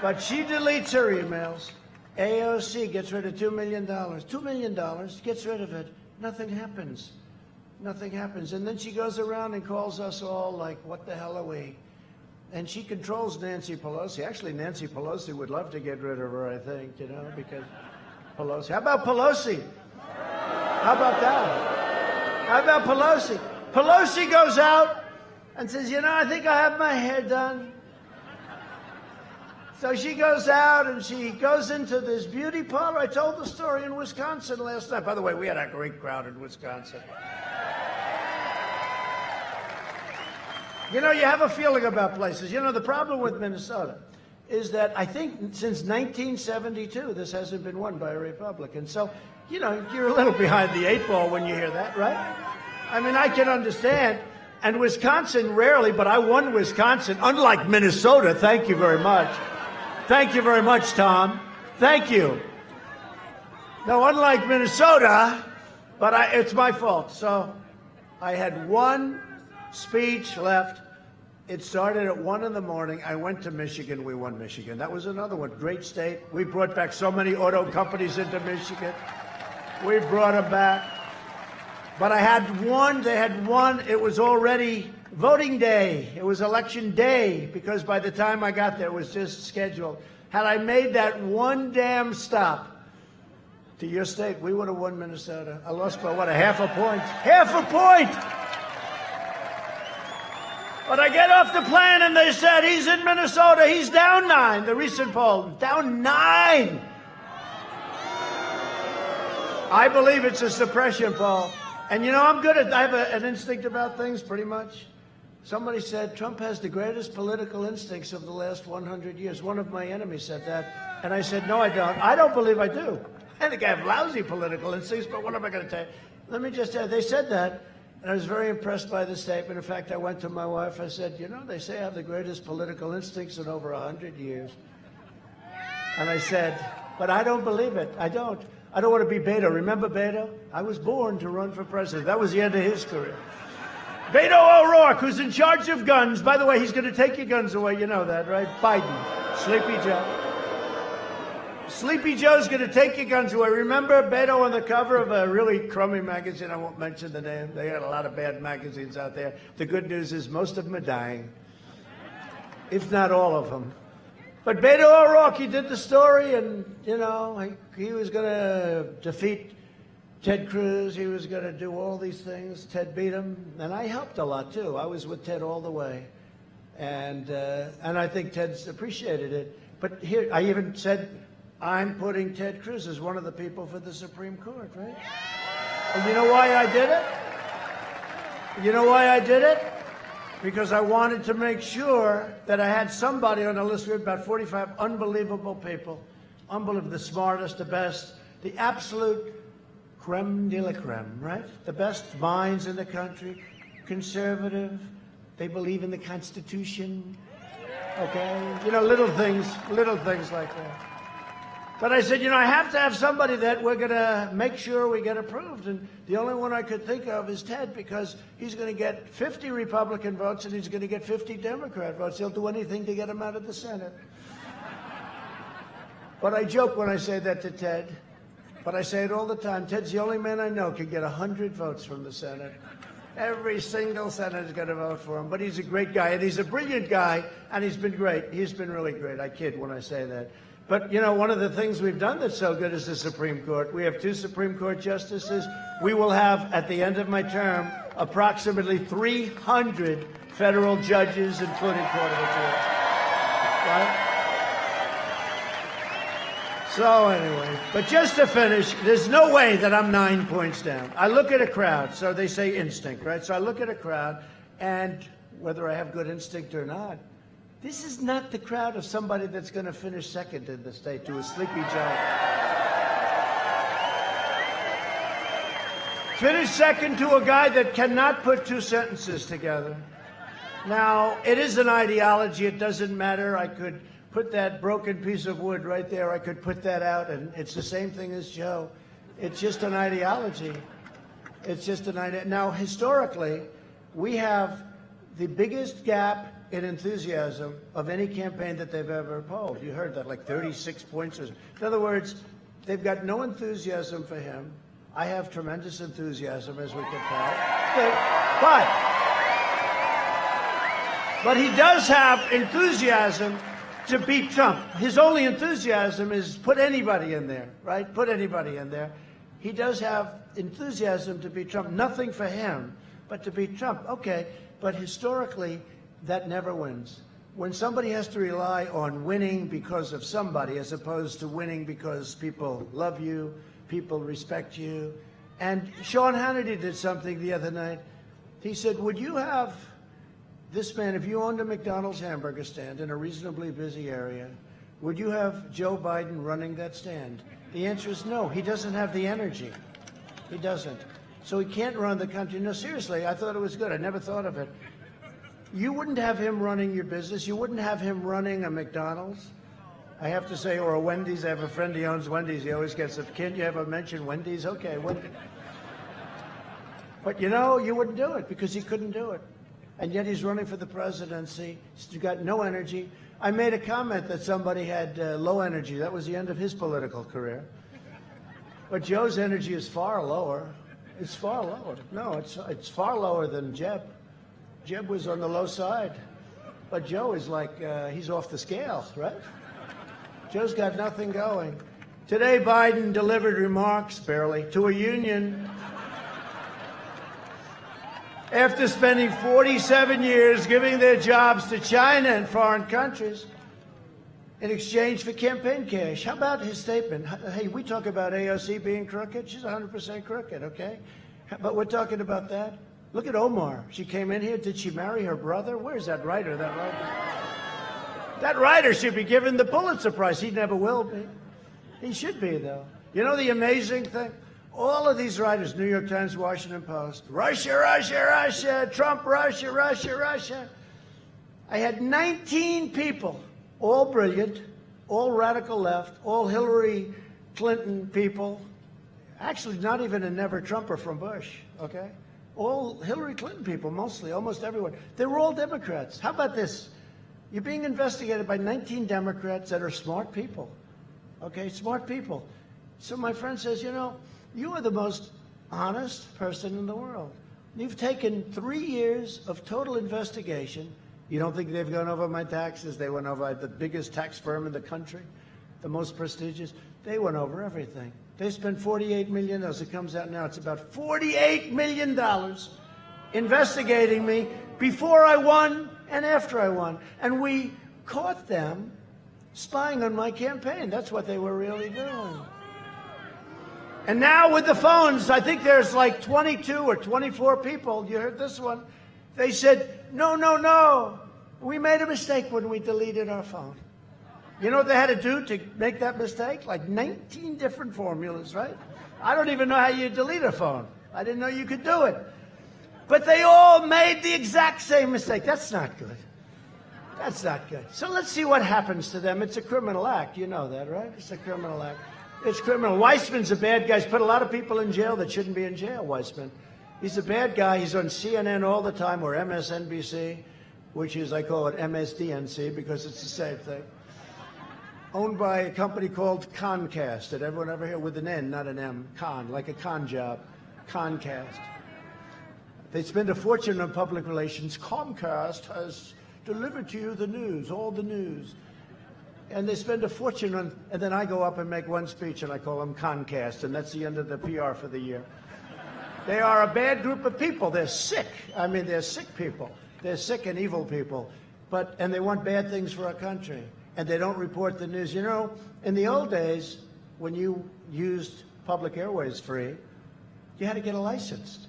Speaker 3: But she deletes her emails. AOC gets rid of $2 million. $2 million, gets rid of it. Nothing happens. Nothing happens. And then she goes around and calls us all like, what the hell are we? And she controls Nancy Pelosi. Actually, Nancy Pelosi would love to get rid of her, I think, you know, because Pelosi. How about Pelosi? How about that? How about Pelosi? Pelosi goes out and says, you know, I think I have my hair done. So she goes out and she goes into this beauty parlor. I told the story in Wisconsin last night. By the way, we had a great crowd in Wisconsin. You know, you have a feeling about places. You know, the problem with Minnesota is that I think since 1972, this hasn't been won by a Republican. So, you know, you're a little behind the eight ball when you hear that, right? I mean, I can understand. And Wisconsin, rarely, but I won Wisconsin, unlike Minnesota. Thank you very much. Thank you very much, Tom. Thank you. No, unlike Minnesota, but it's my fault. So I had one speech left. It started at 1 in the morning. I went to Michigan. We won Michigan. That was another one. Great state. We brought back so many auto companies into Michigan. We brought them back. But I had one. They had one. It was already voting day. It was election day because by the time I got there, it was just scheduled. Had I made that one damn stop to your state, we would have won Minnesota. I lost by, what, a half a point? Half a point! But I get off the plane and they said, he's in Minnesota. He's down 9, the recent poll. Down 9! I believe it's a suppression poll. And you know, I have an instinct about things, pretty much. Somebody said, Trump has the greatest political instincts of the last 100 years. One of my enemies said that. And I said, no, I don't. I don't believe I do. I think I have lousy political instincts, but what am I going to tell you? Let me just tell you, they said that, and I was very impressed by the statement. In fact, I went to my wife, I said, you know, they say I have the greatest political instincts in over 100 years. And I said, but I don't believe it. I don't. I don't want to be Beto. Remember Beto? I was born to run for president. That was the end of his career. Beto O'Rourke, who's in charge of guns. By the way, he's going to take your guns away. You know that, right? Biden. Sleepy Joe. Sleepy Joe's going to take your guns away. Remember Beto on the cover of a really crummy magazine? I won't mention the name. They had a lot of bad magazines out there. The good news is most of them are dying, if not all of them. But Beto O'Rourke, he did the story, and, you know, he was going to defeat Ted Cruz. He was going to do all these things. Ted beat him, and I helped a lot, too. I was with Ted all the way, and I think Ted's appreciated it. But here, I even said, I'm putting Ted Cruz as one of the people for the Supreme Court, right? And you know why I did it? You know why I did it? Because I wanted to make sure that I had somebody on the list. We had about 45 unbelievable people. Unbelievable, the smartest, the best, the absolute creme de la creme, right? The best minds in the country, conservative, they believe in the Constitution, okay? You know, little things like that. But I said, you know, I have to have somebody that we're going to make sure we get approved. And the only one I could think of is Ted, because he's going to get 50 Republican votes and he's going to get 50 Democrat votes. He'll do anything to get him out of the Senate. But I joke when I say that to Ted. But I say it all the time. Ted's the only man I know can get 100 votes from the Senate. Every single senator's going to vote for him. But he's a great guy, and he's a brilliant guy, and he's been great. He's been really great. I kid when I say that. But, you know, one of the things we've done that's so good is the Supreme Court. We have 2 Supreme Court justices. We will have, at the end of my term, approximately 300 federal judges, including Court of Appeals. Right? So anyway, but just to finish, there's no way that I'm 9 points down. I look at a crowd, so they say instinct, right? So I look at a crowd, and whether I have good instinct or not, this is not the crowd of somebody that's going to finish second in the state to a Sleepy Joe. Finish second to a guy that cannot put 2 sentences together. Now, it is an ideology. It doesn't matter. I could put that broken piece of wood right there. I could put that out, and it's the same thing as Joe. It's just an ideology. It's just an idea. Now, historically, we have the biggest gap in enthusiasm of any campaign that they've ever polled. You heard that, like 36 points. In other words, they've got no enthusiasm for him. I have tremendous enthusiasm, as we can tell. But he does have enthusiasm to beat Trump. His only enthusiasm is put anybody in there, right? Put anybody in there. He does have enthusiasm to beat Trump. Nothing for him, but to beat Trump. Okay, but historically, that never wins. when somebody has to rely on winning because of somebody as opposed to winning because people love you, people respect you. And Sean Hannity did something the other night. He said, would you have this man, if you owned a McDonald's hamburger stand in a reasonably busy area, would you have Joe Biden running that stand? The answer is no. He doesn't have the energy. He doesn't. So he can't run the country. No, seriously, I thought it was good. I never thought of it. You wouldn't have him running your business. You wouldn't have him running a McDonald's. I have to say, or a Wendy's. I have a friend, he owns Wendy's. He always gets up, can't you ever mention Wendy's? Okay, Wendy's. But you know, you wouldn't do it because he couldn't do it. And yet he's running for the presidency. He's got no energy. I made a comment that somebody had low energy. That was the end of his political career. But Joe's energy is far lower. It's far lower. No, it's far lower than Jeb. Jeb was on the low side. But Joe is like, he's off the scale, right? Joe's got nothing going. Today, Biden delivered remarks, barely, to a union after spending 47 years giving their jobs to China and foreign countries in exchange for campaign cash. How about his statement? Hey, we talk about AOC being crooked. She's 100% crooked, okay? But we're talking about that. Look at Omar. She came in here. Did she marry her brother? Where's that writer? That writer should be given the Pulitzer Prize. He never will be. He should be, though. You know the amazing thing? All of these writers, New York Times, Washington Post, Russia, Russia, Russia, Trump, Russia, Russia, Russia. I had 19 people, all brilliant, all radical left, all Hillary Clinton people. Actually, not even a never-Trumper from Bush, okay? All Hillary Clinton people, mostly, almost everyone. They were all Democrats. How about this? You're being investigated by 19 Democrats that are smart people, okay? Smart people. So my friend says, you know, you are the most honest person in the world. You've taken 3 years of total investigation. You don't think they've gone over my taxes? They went over the biggest tax firm in the country, the most prestigious. They went over everything. They spent $48 million. As it comes out now, it's about $48 million investigating me before I won and after I won. And we caught them spying on my campaign. That's what they were really doing. And now with the phones, I think there's like 22 or 24 people. You heard this one. They said, no, no, no. We made a mistake when we deleted our phone. You know what they had to do to make that mistake? Like 19 different formulas, right? I don't even know how you delete a phone. I didn't know you could do it. But they all made the exact same mistake. That's not good. That's not good. So let's see what happens to them. It's a criminal act. You know that, right? It's a criminal act. It's criminal. Weissman's a bad guy. He's put a lot of people in jail that shouldn't be in jail, Weissman. He's a bad guy. He's on CNN all the time, or MSNBC, which is, I call it MSDNC because it's the same thing. Owned by a company called Comcast. Did everyone ever hear? With an N, not an M. Con, like a con job. Comcast. They spend a fortune on public relations. Comcast has delivered to you the news, all the news. And they spend a fortune on, and then I go up and make one speech, and I call them Concast, and that's the end of the PR for the year. They are a bad group of people. They're sick. I mean, they're sick people. They're sick and evil people. And they want bad things for our country. And they don't report the news. You know, in the old days, when you used public airways free, you had to get a license.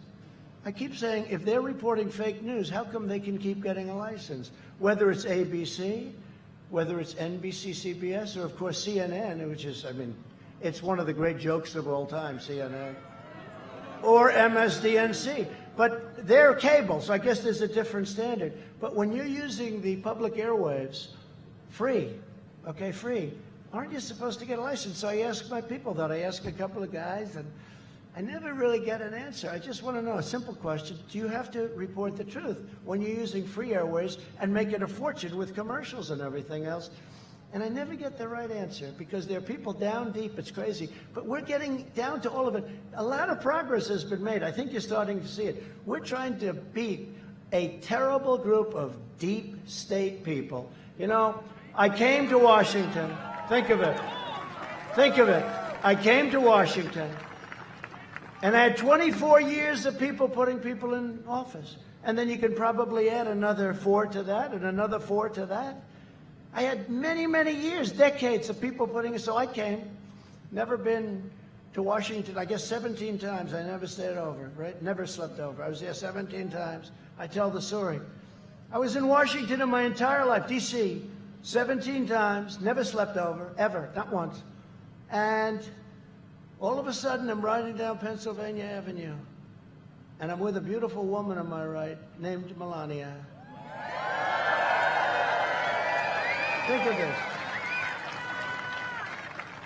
Speaker 3: I keep saying, if they're reporting fake news, how come they can keep getting a license? Whether it's ABC, whether it's NBC, CBS, or, of course, CNN, which is, I mean, it's one of the great jokes of all time, CNN, or MSDNC. But they're cable, so I guess there's a different standard. But when you're using the public airwaves free, okay, free, aren't you supposed to get a license? So I asked my people that. I asked a couple of guys, and I never really get an answer. I just want to know a simple question. Do you have to report the truth when you're using free airways and making a fortune with commercials and everything else? And I never get the right answer because there are people down deep. It's crazy. But we're getting down to all of it. A lot of progress has been made. I think you're starting to see it. We're trying to beat a terrible group of deep state people. You know, I came to Washington. Think of it. Think of it. I came to Washington. And I had 24 years of people putting people in office. And then you can probably add another 4 to that and another 4 to that. I had many, many years, decades of people putting it. So I came, never been to Washington, I guess 17 times. I never stayed over, right? Never slept over. I was there 17 times. I tell the story. I was in Washington in my entire life, D.C., 17 times, never slept over, ever, not once. And all of a sudden, I'm riding down Pennsylvania Avenue, and I'm with a beautiful woman on my right named Melania. Think of this.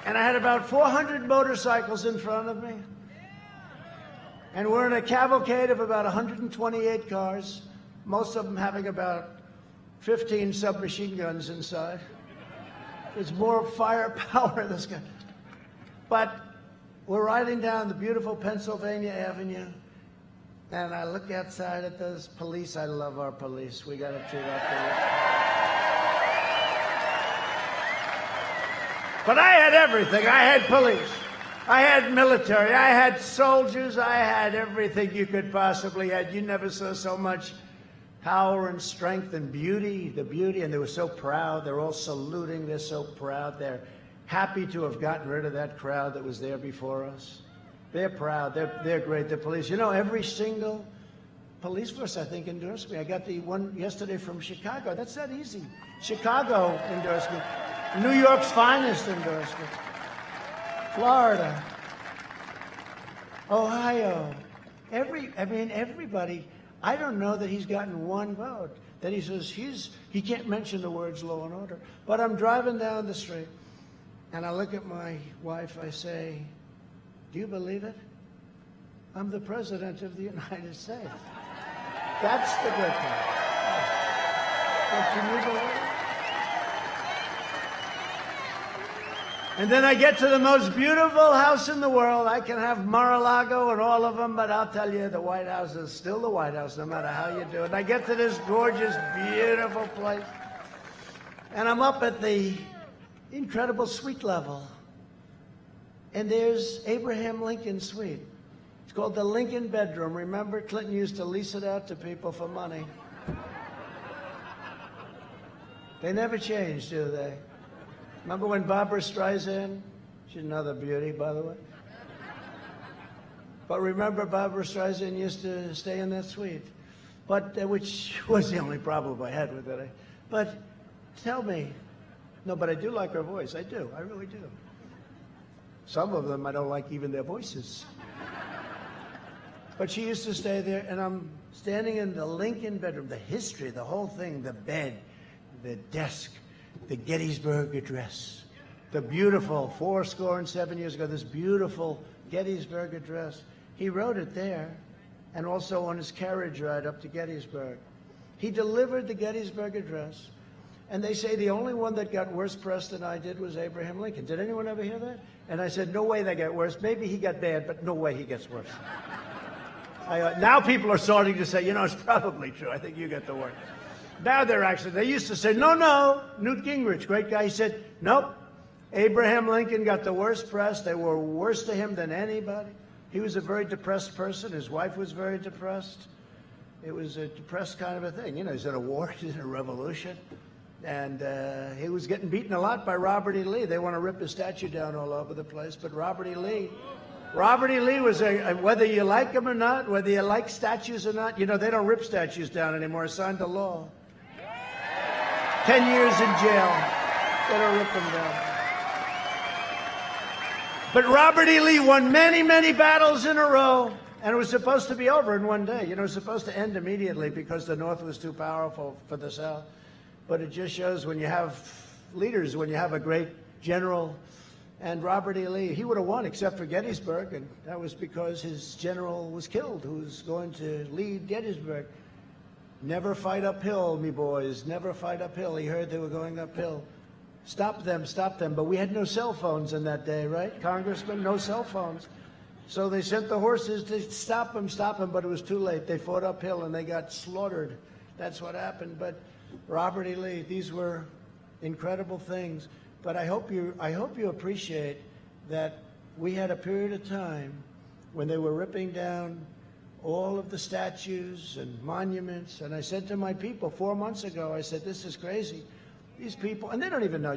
Speaker 3: And I had about 400 motorcycles in front of me. And we're in a cavalcade of about 128 cars, most of them having about 15 submachine guns inside. There's more firepower in this guy. But we're riding down the beautiful Pennsylvania Avenue, and I look outside at those police. I love our police. We got to treat our police. But I had everything. I had police. I had military. I had soldiers. I had everything you could possibly have. You never saw so much power and strength and beauty, the beauty, and they were so proud. They're all saluting. They're so proud. They're happy to have gotten rid of that crowd that was there before us. They're proud. They're great. The police. You know, every single police force, I think, endorsed me. I got the one yesterday from Chicago. That's not easy. Chicago endorsed me. New York's finest endorsed me. Florida. Ohio. Everybody. I don't know that he's gotten one vote. That he says he can't mention the words law and order. But I'm driving down the street, and I look at my wife. I say, "Do you believe it? I'm the President of the United States." That's the good part. But can you believe it? And then I get to the most beautiful house in the world. I can have Mar-a-Lago and all of them, but I'll tell you, the White House is still the White House, no matter how you do it. And I get to this gorgeous, beautiful place, and I'm up at the incredible suite level, and there's Abraham Lincoln's suite. It's called the Lincoln Bedroom. Remember, Clinton used to lease it out to people for money. They never changed, do they? Remember when Barbara Streisand, she's another beauty, by the way. But remember, Barbara Streisand used to stay in that suite, but which was the only problem I had with it. But tell me, no, but I do like her voice. I do. I really do. Some of them I don't like even their voices. But she used to stay there, and I'm standing in the Lincoln Bedroom, the history, the whole thing, the bed, the desk, the Gettysburg Address, the beautiful 7 years ago, this beautiful Gettysburg Address. He wrote it there, and also on his carriage ride up to Gettysburg. He delivered the Gettysburg Address, and they say the only one that got worse press than I did was Abraham Lincoln. Did anyone ever hear that? And I said, no way they got worse. Maybe he got bad, but no way he gets worse. Now people are starting to say, you know, it's probably true. I think you got the worst. Now they used to say, no, Newt Gingrich, great guy. He said, nope, Abraham Lincoln got the worst press. They were worse to him than anybody. He was a very depressed person. His wife was very depressed. It was a depressed kind of a thing. You know, he's in a war, he's in a revolution. And he was getting beaten a lot by Robert E. Lee. They want to rip his statue down all over the place. But Robert E. Lee was whether you like him or not, whether you like statues or not, you know, they don't rip statues down anymore. It's signed the law. 10 years in jail. They don't rip them down. But Robert E. Lee won many, many battles in a row, and it was supposed to be over in one day. You know, it was supposed to end immediately because the North was too powerful for the South. But it just shows when you have leaders, when you have a great general, and Robert E. Lee, he would have won except for Gettysburg, and that was because his general was killed, who was going to lead Gettysburg. Never fight uphill, me boys, never fight uphill. He heard they were going uphill. Stop them. But we had no cell phones in that day, right, Congressman? No cell phones. So they sent the horses to stop them, but it was too late. They fought uphill and they got slaughtered. That's what happened. But Robert E. Lee, these were incredible things. But I hope you appreciate that we had a period of time when they were ripping down all of the statues and monuments. And I said to my people 4 months ago, I said, this is crazy. These people, and they don't even know,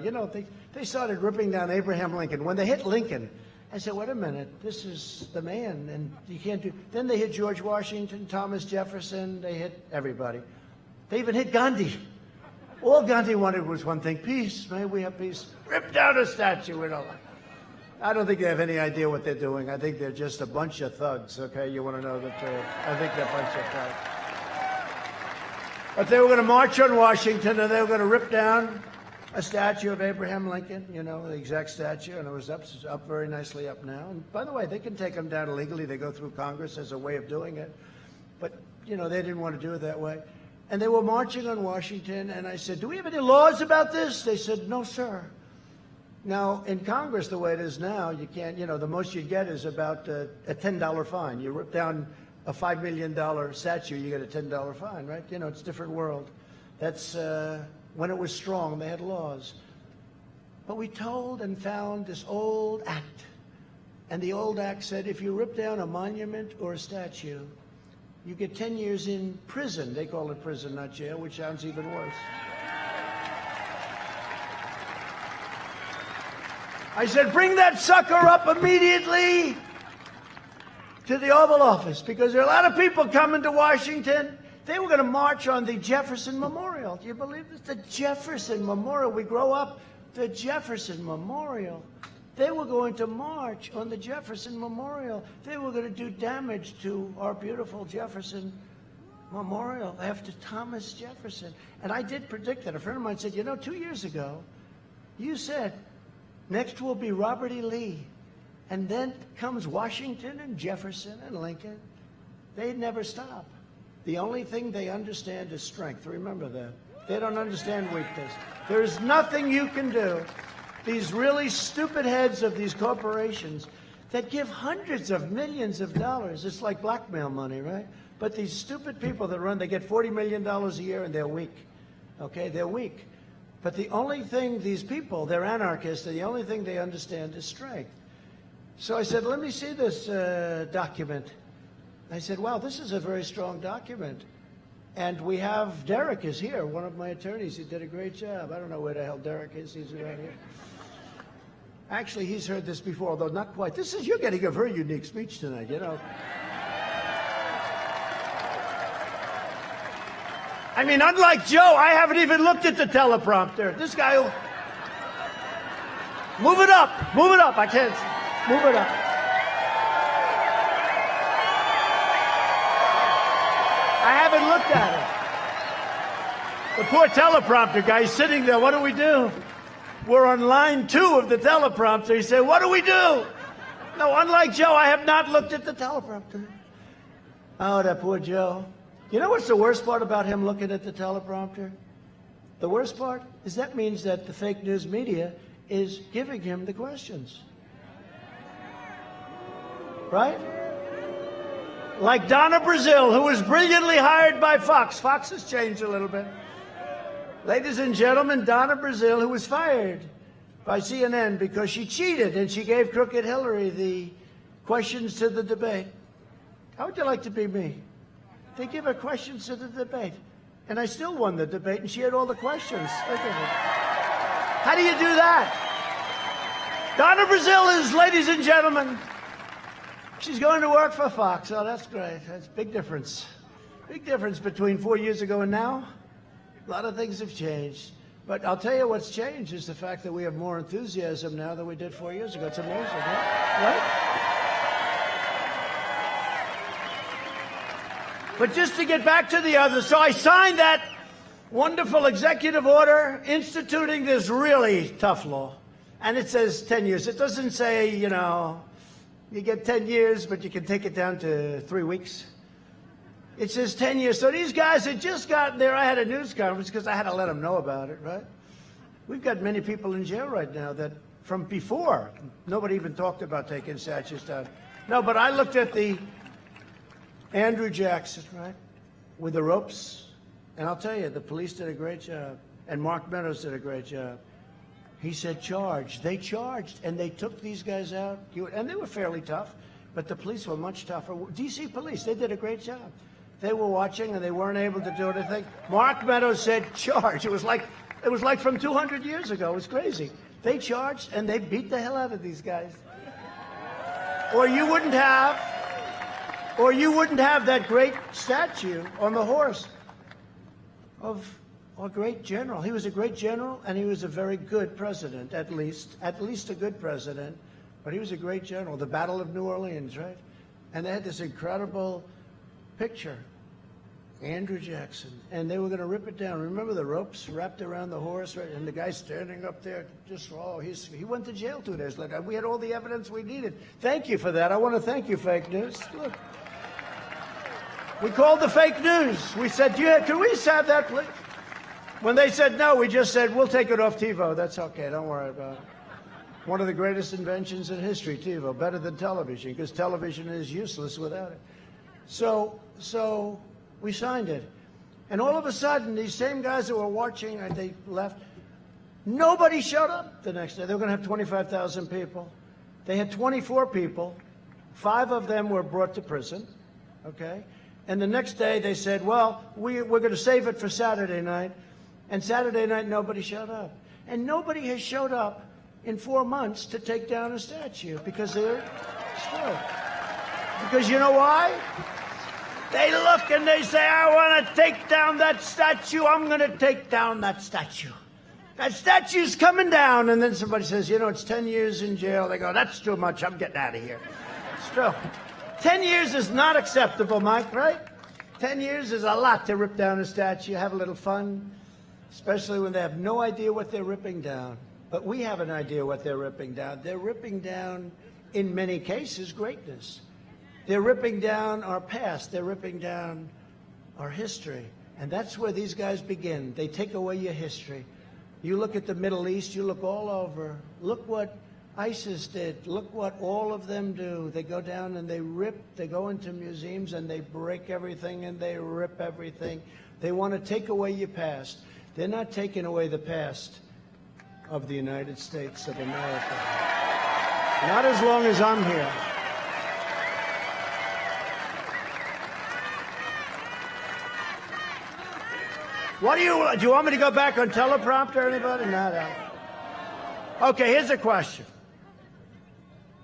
Speaker 3: they started ripping down Abraham Lincoln. When they hit Lincoln, I said, wait a minute, this is the man, and you can't do. Then they hit George Washington, Thomas Jefferson, they hit everybody. They even hit Gandhi. All Gandhi wanted was one thing, peace, may we have peace. Rip down a statue, I don't think they have any idea what they're doing. I think they're just a bunch of thugs, okay? You want to know the truth? I think they're a bunch of thugs. But they were going to march on Washington, and they were going to rip down a statue of Abraham Lincoln, the exact statue, and it was up very nicely up now. And by the way, they can take them down illegally. They go through Congress as a way of doing it. But, they didn't want to do it that way. And they were marching on Washington, and I said, do we have any laws about this? They said, no, sir. Now, in Congress, the way it is now, you can't, the most you get is about a $10 fine. You rip down a $5 million statue, you get a $10 fine, right? It's a different world. That's when it was strong, they had laws. But we told and found this old act. And the old act said, if you rip down a monument or a statue, you get 10 years in prison. They call it prison, not jail, which sounds even worse. I said, bring that sucker up immediately to the Oval Office, because there are a lot of people coming to Washington. They were going to march on the Jefferson Memorial. Do you believe this? The Jefferson Memorial. We grow up, the Jefferson Memorial. They were going to march on the Jefferson Memorial. They were going to do damage to our beautiful Jefferson Memorial after Thomas Jefferson. And I did predict that. A friend of mine said, 2 years ago, you said, next will be Robert E. Lee. And then comes Washington and Jefferson and Lincoln. They never stop. The only thing they understand is strength. Remember that. They don't understand weakness. There is nothing you can do. These really stupid heads of these corporations that give hundreds of millions of dollars. It's like blackmail money, right? But these stupid people that run, they get $40 million a year and they're weak. Okay, they're weak. But the only thing these people, they're anarchists, and the only thing they understand is strength. So I said, let me see this document. I said, wow, this is a very strong document. And we have, Derek is here, one of my attorneys. He did a great job. I don't know where the hell Derek is. He's around here. Actually, he's heard this before, although not quite. You're getting a very unique speech tonight, I mean, unlike Joe, I haven't even looked at the teleprompter. This guy will... Move it up. Move it up. I can't... Move it up. I haven't looked at it. The poor teleprompter guy is sitting there. What do we do? We're on line 2 of the teleprompter. He said, what do we do? No, unlike Joe, I have not looked at the teleprompter. Oh, that poor Joe. You know what's the worst part about him looking at the teleprompter? The worst part is that means that the fake news media is giving him the questions. Right? Like Donna Brazile, who was brilliantly hired by Fox. Fox has changed a little bit. Ladies and gentlemen, Donna Brazile, who was fired by CNN because she cheated and she gave crooked Hillary the questions to the debate. How would you like to be me? They give her questions to the debate. And I still won the debate, and she had all the questions. Look at it. How do you do that? Donna Brazile is, ladies and gentlemen, she's going to work for Fox. Oh, that's great. That's a big difference. Big difference between 4 years ago and now. A lot of things have changed. But I'll tell you what's changed is the fact that we have more enthusiasm now than we did 4 years ago. It's amazing, right? But just to get back to the other, so I signed that wonderful executive order instituting this really tough law. And it says 10 years. It doesn't say, you get 10 years, but you can take it down to 3 weeks. It says 10 years. So these guys had just gotten there. I had a news conference because I had to let them know about it, right? We've got many people in jail right now that from before, nobody even talked about taking statues down. No, but I looked at the Andrew Jackson, right, with the ropes. And I'll tell you, the police did a great job. And Mark Meadows did a great job. He said charge. They charged, and they took these guys out. And they were fairly tough. But the police were much tougher. D.C. police, they did a great job. They were watching, and they weren't able to do anything. Mark Meadows said, charge. It was like from 200 years ago. It was crazy. They charged, and they beat the hell out of these guys. Or you wouldn't have that great statue on the horse of a great general. He was a great general, and he was a very good president, at least a good president. But he was a great general. The Battle of New Orleans, right? And they had this incredible picture, Andrew Jackson, and they were going to rip it down. Remember the ropes wrapped around the horse, right? And the guy standing up there, just, he went to jail 2 days later. We had all the evidence we needed. Thank you for that. I want to thank you, fake news. Look. We called the fake news. We said, can we have that, please? When they said no, we just said, we'll take it off TiVo. That's okay. Don't worry about it. One of the greatest inventions in history, TiVo, better than television, because television is useless without it. So we signed it. And all of a sudden, these same guys that were watching, they left. Nobody showed up the next day. They were going to have 25,000 people. They had 24 people. 5 of them were brought to prison, okay? And the next day, they said, well, we're going to save it for Saturday night. And Saturday night, nobody showed up. And nobody has showed up in 4 months to take down a statue because they're still. Because you know why? They look and they say, I want to take down that statue. I'm going to take down that statue. That statue's coming down. And then somebody says, it's 10 years in jail. They go, that's too much. I'm getting out of here. It's true. 10 years is not acceptable, Mike, right? 10 years is a lot to rip down a statue. Have a little fun, especially when they have no idea what they're ripping down. But we have an idea what they're ripping down. They're ripping down, in many cases, greatness. They're ripping down our past. They're ripping down our history. And that's where these guys begin. They take away your history. You look at the Middle East, you look all over. Look what ISIS did. Look what all of them do. They go down and they rip. They go into museums and they break everything and they rip everything. They want to take away your past. They're not taking away the past of the United States of America. Not as long as I'm here. Do you want me to go back on teleprompter, anybody? No. Okay, here's a question.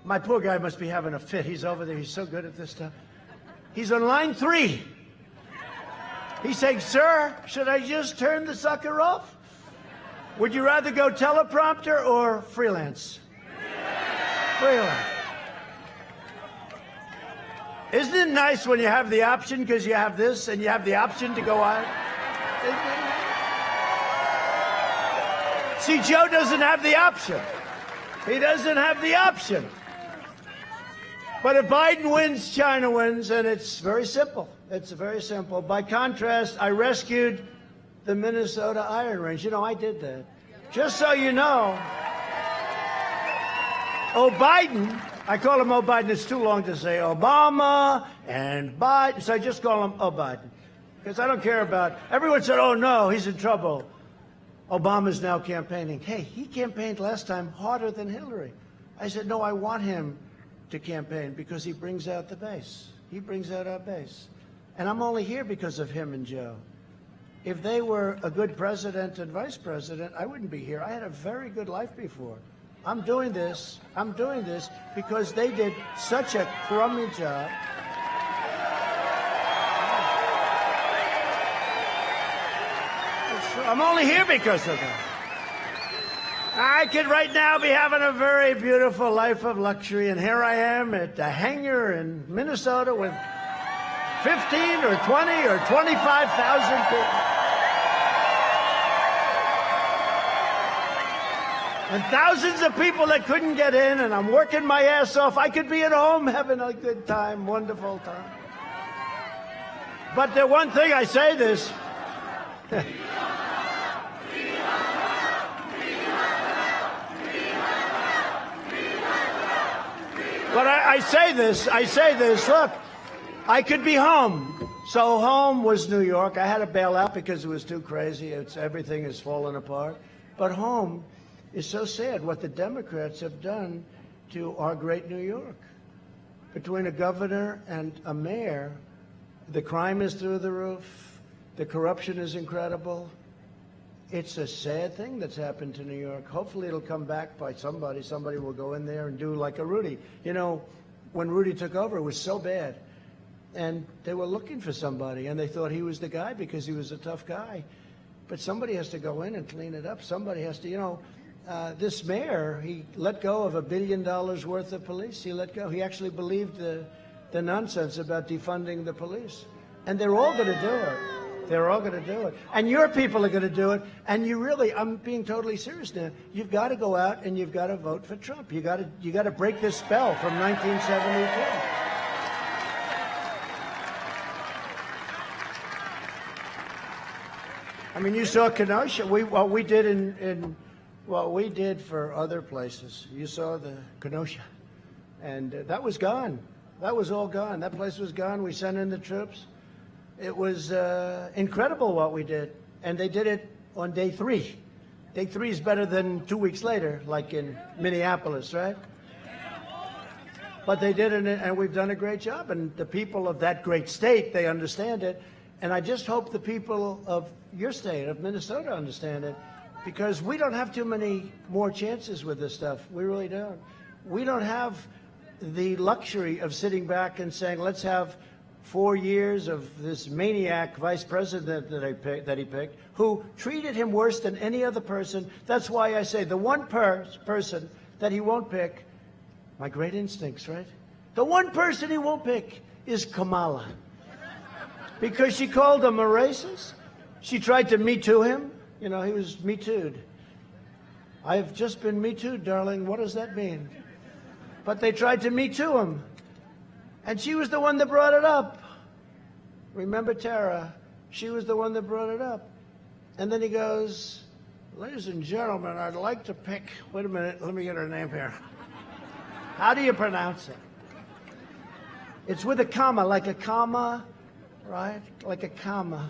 Speaker 3: My poor guy must be having a fit. He's over there. He's so good at this stuff. He's on line 3. He's saying, sir, should I just turn the sucker off? Would you rather go teleprompter or freelance? Freelance. Isn't it nice when you have the option because you have this and you have the option to go on? See, Joe doesn't have the option. He doesn't have the option. But if Biden wins, China wins, and it's very simple. It's very simple. By contrast, I rescued the Minnesota Iron Range. I did that. Just so you know, Biden, I call him Biden. It's too long to say Obama and Biden, so I just call him Biden. Because I don't care about, everyone said, oh no, he's in trouble. Obama's now campaigning. Hey, he campaigned last time harder than Hillary. I said, no, I want him to campaign because he brings out the base. He brings out our base. And I'm only here because of him and Joe. If they were a good president and vice president, I wouldn't be here. I had a very good life before. I'm doing this because they did such a crummy job. I'm only here because of them. I could right now be having a very beautiful life of luxury, and here I am at a hangar in Minnesota with 15 or 20 or 25,000 people. And thousands of people that couldn't get in, and I'm working my ass off. I could be at home having a good time, wonderful time. But the one thing I say this... But I say this, look, I could be home. So home was New York. I had to bail out because it was too crazy. Everything is falling apart. But home is so sad what the Democrats have done to our great New York. between a governor and a mayor, the crime is through the roof. The corruption is incredible. It's a sad thing that's happened to New York. Hopefully it'll come back by somebody. Somebody will go in there and do like a Rudy. You know, when Rudy took over, it was so bad. And they were looking for somebody, and they thought he was the guy because he was a tough guy. But somebody has to go in and clean it up. Somebody has to, you know, this mayor, he let go of $1 billion worth of police. He let go. He actually believed the nonsense about defunding the police. And they're all going to do it. They're all going to do it. And your people are going to do it. And you really, I'm being totally serious now. You've got to go out and you've got to vote for Trump. You got to break this spell from 1972. I mean, you saw Kenosha. What we did for other places. You saw the Kenosha, and that was gone. That was all gone. That place was gone. We sent in the troops. It was incredible what we did, and they did it on day 3. Day 3 is better than 2 weeks later, like in Minneapolis, right? But they did it, and we've done a great job. And the people of that great state, they understand it. And I just hope the people of your state, of Minnesota, understand it, because we don't have too many more chances with this stuff. We really don't. We don't have the luxury of sitting back and saying, let's have 4 years of this maniac vice president that he picked, who treated him worse than any other person. That's why I say the one person that he won't pick, my great instincts, right? The one person he won't pick is Kamala. Because she called him a racist. She tried to Me Too him. You know, he was Me Too'd. I've just been Me Too'd, darling. What does that mean? But they tried to Me Too him. And she was the one that brought it up. Remember Tara? She was the one that brought it up. And then he goes, ladies and gentlemen, I'd like to pick, wait a minute, let me get her name here. How do you pronounce it? It's with a comma, like a comma. Right? Like a comma.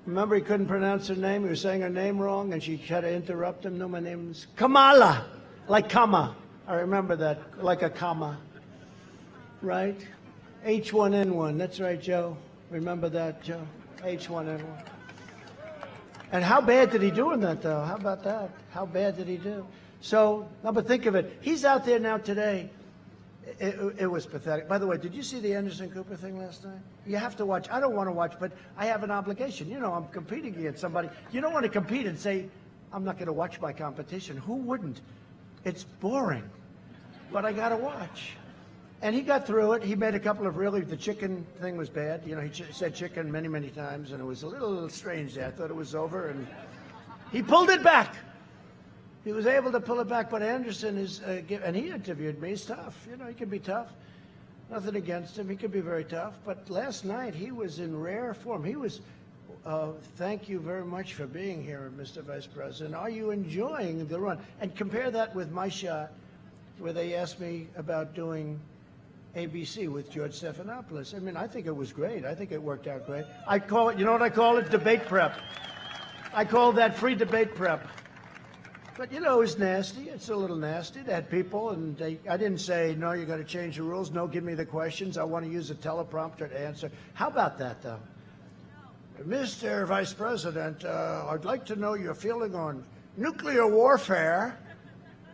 Speaker 3: Remember, he couldn't pronounce her name. He was saying her name wrong, and she tried to interrupt him. No, my name's Kamala. Like comma. I remember that. Like a comma. Right? H1N1. That's right, Joe. Remember that, Joe? H1N1. And how bad did he do in that, though? How about that? How bad did he do? So, now, but think of it. He's out there now today. It was pathetic. By the way, did you see the Anderson Cooper thing last night? You have to watch. I don't want to watch, but I have an obligation. You know, I'm competing against somebody. You don't want to compete and say, I'm not going to watch my competition. Who wouldn't? It's boring. But I got to watch. And he got through it. He made a couple of really, the chicken thing was bad. You know, he said chicken many, many times, and it was a little strange there. I thought it was over, and he pulled it back. He was able to pull it back, but Anderson is, and he interviewed me. He's tough. You know, he can be tough. Nothing against him. He could be very tough. But last night, he was in rare form. He was, thank you very much for being here, Mr. Vice President. Are you enjoying the run? And compare that with my shot, where they asked me about doing ABC with George Stephanopoulos. I mean, I think it was great. I think it worked out great. I call it, you know what I call it? Debate prep. I call that free debate prep. But, you know, it was nasty. It's a little nasty. They had people, and I didn't say, no, you got to change the rules. No, give me the questions. I want to use a teleprompter to answer. How about that, though? Mr. Vice President, I'd like to know your feeling on nuclear warfare,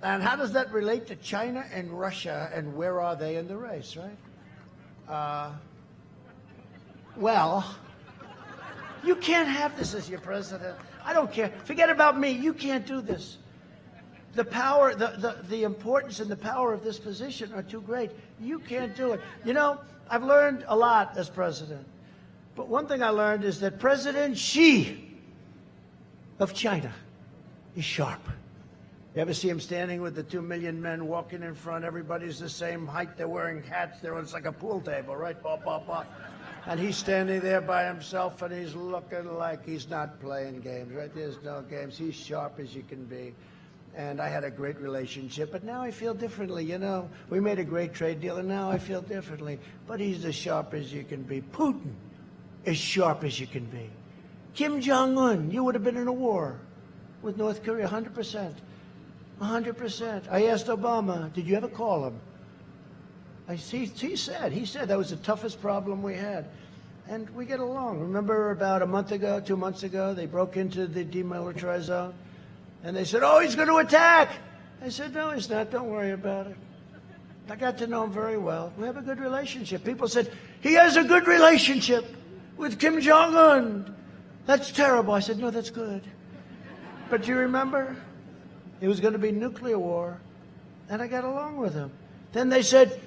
Speaker 3: and how does that relate to China and Russia, and where are they in the race, right? Well, you can't have this as your president. I don't care. Forget about me. You can't do this. The power, the importance and the power of this position are too great. You can't do it. You know, I've learned a lot as president. But one thing I learned is that President Xi of China is sharp. You ever see him standing with the 2 million men walking in front? Everybody's the same height. They're wearing hats. It's like a pool table, right? Bop, bop, bop. And he's standing there by himself, and he's looking like he's not playing games, right? There's no games. He's sharp as you can be. And I had a great relationship, but now I feel differently, you know. We made a great trade deal, and now I feel differently. But he's as sharp as you can be. Putin, as sharp as you can be. Kim Jong-un, you would have been in a war with North Korea, 100%. 100%. I asked Obama, did you ever call him? He said that was the toughest problem we had. And we get along. Remember about a month ago, 2 months ago, they broke into the demilitarized zone, and they said, oh, he's going to attack. I said, no, he's not. Don't worry about it. I got to know him very well. We have a good relationship. People said, he has a good relationship with Kim Jong-un. That's terrible. I said, no, that's good. But do you remember? It was going to be nuclear war, and I got along with him. Then they said,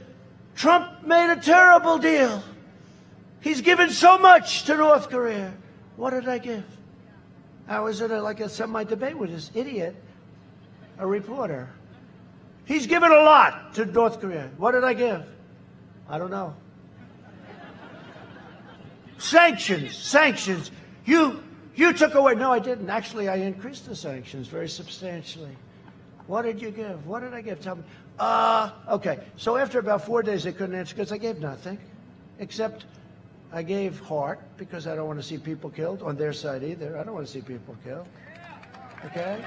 Speaker 3: Trump made a terrible deal. He's given so much to North Korea. What did I give? I was in a semi-debate with this idiot, a reporter. He's given a lot to North Korea. What did I give? I don't know. Sanctions. You took away. No, I didn't. Actually, I increased the sanctions very substantially. What did you give? What did I give? Tell me. Okay. So after about 4 days, they couldn't answer because I gave nothing, except I gave heart because I don't want to see people killed on their side either. I don't want to see people killed. Okay?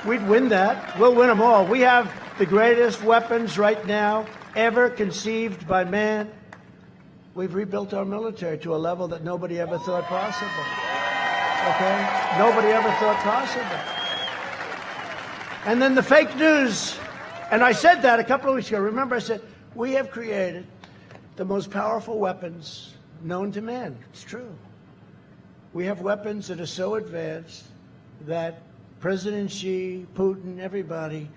Speaker 3: We'd win that. We'll win them all. We have the greatest weapons right now ever conceived by man. We've rebuilt our military to a level that nobody ever thought possible. Okay? Nobody ever thought possible. And then the fake news, and I said that a couple of weeks ago. Remember, I said, we have created the most powerful weapons known to man. It's true. We have weapons that are so advanced that President Xi, Putin, everybody,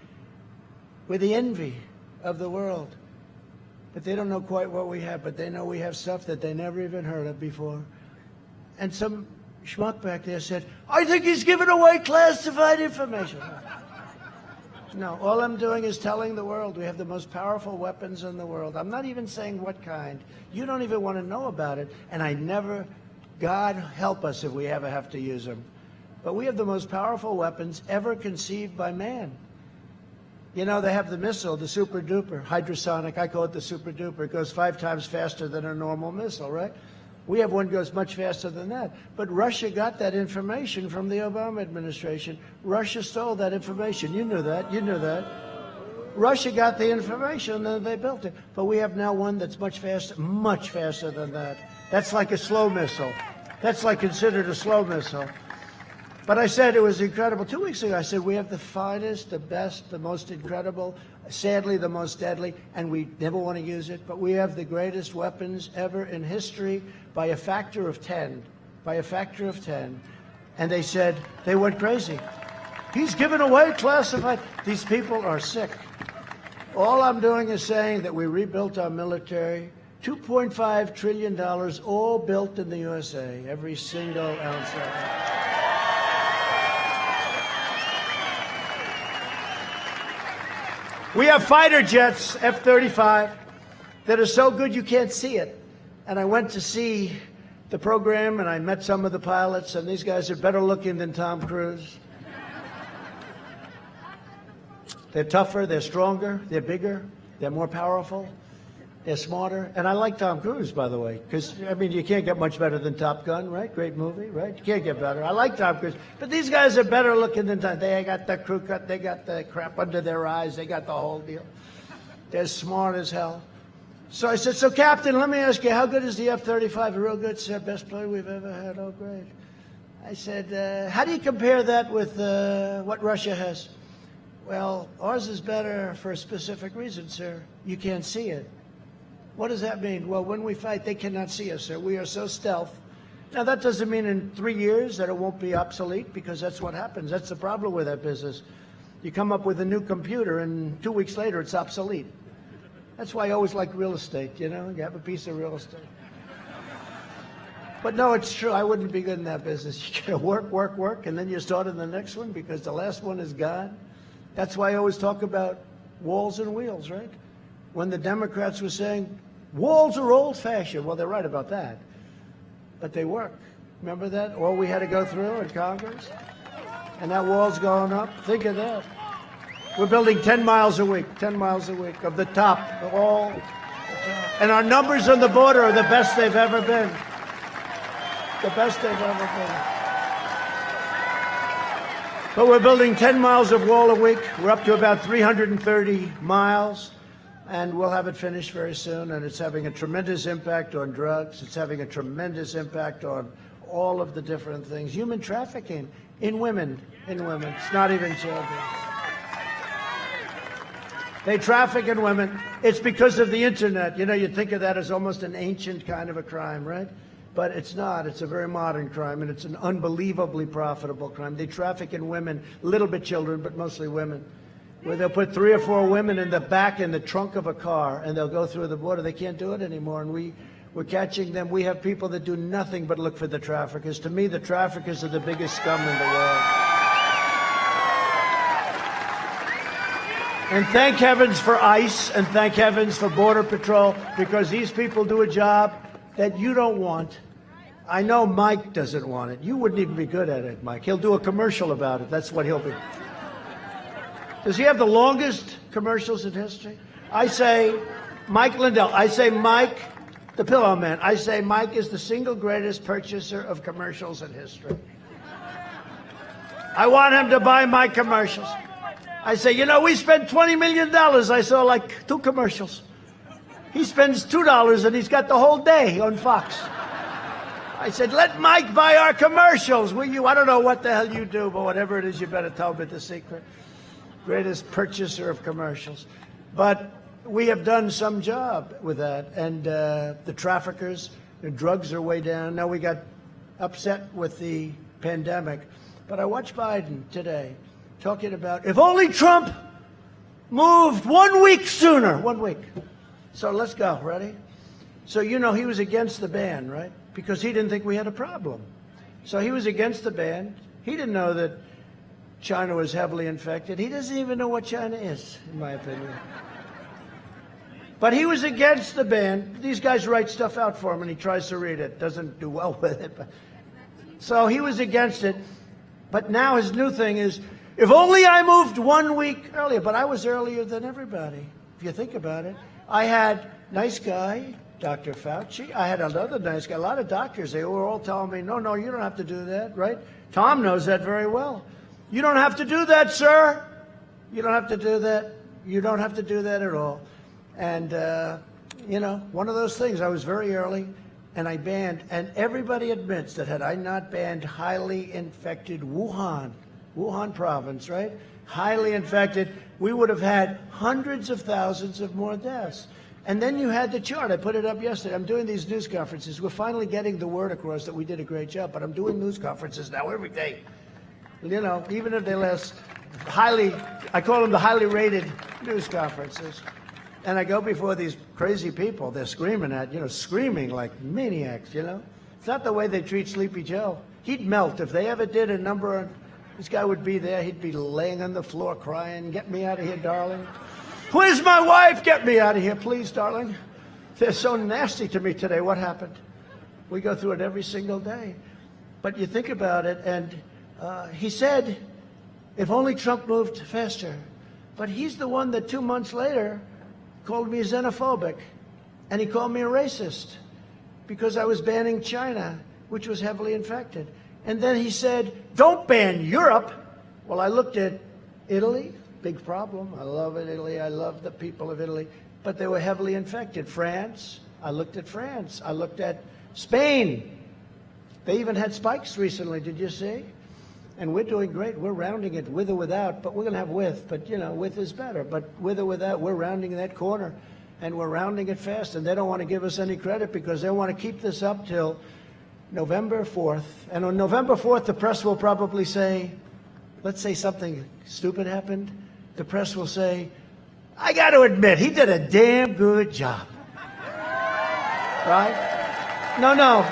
Speaker 3: we're the envy of the world. But they don't know quite what we have, but they know we have stuff that they never even heard of before. And some schmuck back there said, I think he's giving away classified information. No, all I'm doing is telling the world we have the most powerful weapons in the world. I'm not even saying what kind. You don't even want to know about it, and I never, God help us if we ever have to use them. But we have the most powerful weapons ever conceived by man. You know, they have the missile, the super duper, hydrosonic. I call it the super duper. It goes 5 times faster than a normal missile, right? We have one that goes much faster than that. But Russia got that information from the Obama administration. Russia stole that information. You knew that. You knew that. Russia got the information and they built it. But we have now one that's much faster than that. That's like a slow missile. That's like considered a slow missile. But I said it was incredible. 2 weeks ago, I said we have the finest, the best, the most incredible, sadly the most deadly, and we never want to use it, but we have the greatest weapons ever in history by a factor of 10, by a factor of 10. And they said, they went crazy. He's given away classified. These people are sick. All I'm doing is saying that we rebuilt our military, $2.5 trillion, all built in the USA, every single ounce of it. We have fighter jets, F-35, that are so good you can't see it. And I went to see the program, and I met some of the pilots, and these guys are better looking than Tom Cruise. They're tougher, they're stronger, they're bigger, they're more powerful, they're smarter. And I like Tom Cruise, by the way, because, I mean, you can't get much better than Top Gun, right? Great movie, right? You can't get better. I like Tom Cruise. But these guys are better looking than Tom. They got the crew cut, they got the crap under their eyes, they got the whole deal. They're smart as hell. So I said, so Captain, let me ask you, how good is the F-35? Real good, sir. Best plane we've ever had. Oh, great. I said, how do you compare that with what Russia has? Well, ours is better for a specific reason, sir. You can't see it. What does that mean? Well, when we fight, they cannot see us, sir. We are so stealth. Now, that doesn't mean in 3 years that it won't be obsolete, because that's what happens. That's the problem with that business. You come up with a new computer, and 2 weeks later, it's obsolete. That's why I always like real estate, you know? You have a piece of real estate. But no, it's true. I wouldn't be good in that business. You gotta work, and then you start in the next one because the last one is gone. That's why I always talk about walls and wheels, right? When the Democrats were saying, walls are old-fashioned. Well, they're right about that. But they work. Remember that? All we had to go through in Congress? And that wall's going up. Think of that. We're building 10 miles a week, 10 miles a week of the top, all. And our numbers on the border are the best they've ever been. The best they've ever been. But we're building 10 miles of wall a week. We're up to about 330 miles. and we'll have it finished very soon, and it's having a tremendous impact on drugs. It's having a tremendous impact on all of the different things. Human trafficking in women. It's not even children. They traffic in women. It's because of the internet. You know, you think of that as almost an ancient kind of a crime, right? But it's not. It's a very modern crime, and it's an unbelievably profitable crime. They traffic in women, a little bit children, but mostly women, where they'll put 3 or 4 women in the trunk of a car, and they'll go through the border. They can't do it anymore, and we're catching them. We have people that do nothing but look for the traffickers. To me, the traffickers are the biggest scum in the world. And thank heavens for ICE, and thank heavens for Border Patrol, because these people do a job that you don't want. I know Mike doesn't want it. You wouldn't even be good at it, Mike. He'll do a commercial about it. That's what he'll be. Does he have the longest commercials in history? I say, Mike Lindell. I say, Mike, the Pillow Man. I say, Mike is the single greatest purchaser of commercials in history. I want him to buy my commercials. I say, you know, we spent $20 million. I saw like 2 commercials. He spends $2 and he's got the whole day on Fox. I said, let Mike buy our commercials, will you? I don't know what the hell you do, but whatever it is, you better tell me the secret. Greatest purchaser of commercials. But we have done some job with that. And the traffickers, the drugs are way down. Now we got upset with the pandemic. But I watched Biden today talking about, if only Trump moved 1 week sooner. 1 week. So let's go. Ready? So, you know, he was against the ban, right? Because he didn't think we had a problem. So he was against the ban. He didn't know that China was heavily infected. He doesn't even know what China is, in my opinion. But he was against the ban. These guys write stuff out for him, and he tries to read it. Doesn't do well with it. So he was against it. But now his new thing is, if only I moved 1 week earlier. But I was earlier than everybody, if you think about it. I had nice guy, Dr. Fauci. I had another nice guy, a lot of doctors. They were all telling me, no, you don't have to do that, right? Tom knows that very well. You don't have to do that, sir. You don't have to do that. You don't have to do that at all. And, you know, one of those things, I was very early, and I banned, and everybody admits that had I not banned highly infected Wuhan province, right? Highly infected, we would have had hundreds of thousands of more deaths. And then you had the chart. I put it up yesterday. I'm doing these news conferences. We're finally getting the word across that we did a great job, but I'm doing news conferences now every day. You know, even if they last I call them the highly rated news conferences. And I go before these crazy people they're screaming at, screaming like maniacs, It's not the way they treat Sleepy Joe. He'd melt. If they ever did a number on, this guy would be there. He'd be laying on the floor crying, get me out of here, darling. Where's my wife? Get me out of here, please, darling. They're so nasty to me today. What happened? We go through it every single day. But you think about it, and he said, if only Trump moved faster. But he's the one that 2 months later called me xenophobic, and he called me a racist because I was banning China, which was heavily infected. And then he said, don't ban Europe. Well, I looked at Italy, big problem. I love Italy. I love the people of Italy. But they were heavily infected. France, I looked at France. I looked at Spain. They even had spikes recently, did you see? And we're doing great. We're rounding it with or without, but we're going to have with. But, with is better. But with or without, we're rounding that corner. And we're rounding it fast. And they don't want to give us any credit because they want to keep this up till November 4th. And on November 4th, the press will probably say, let's say something stupid happened. The press will say, I got to admit, he did a damn good job. Right? No.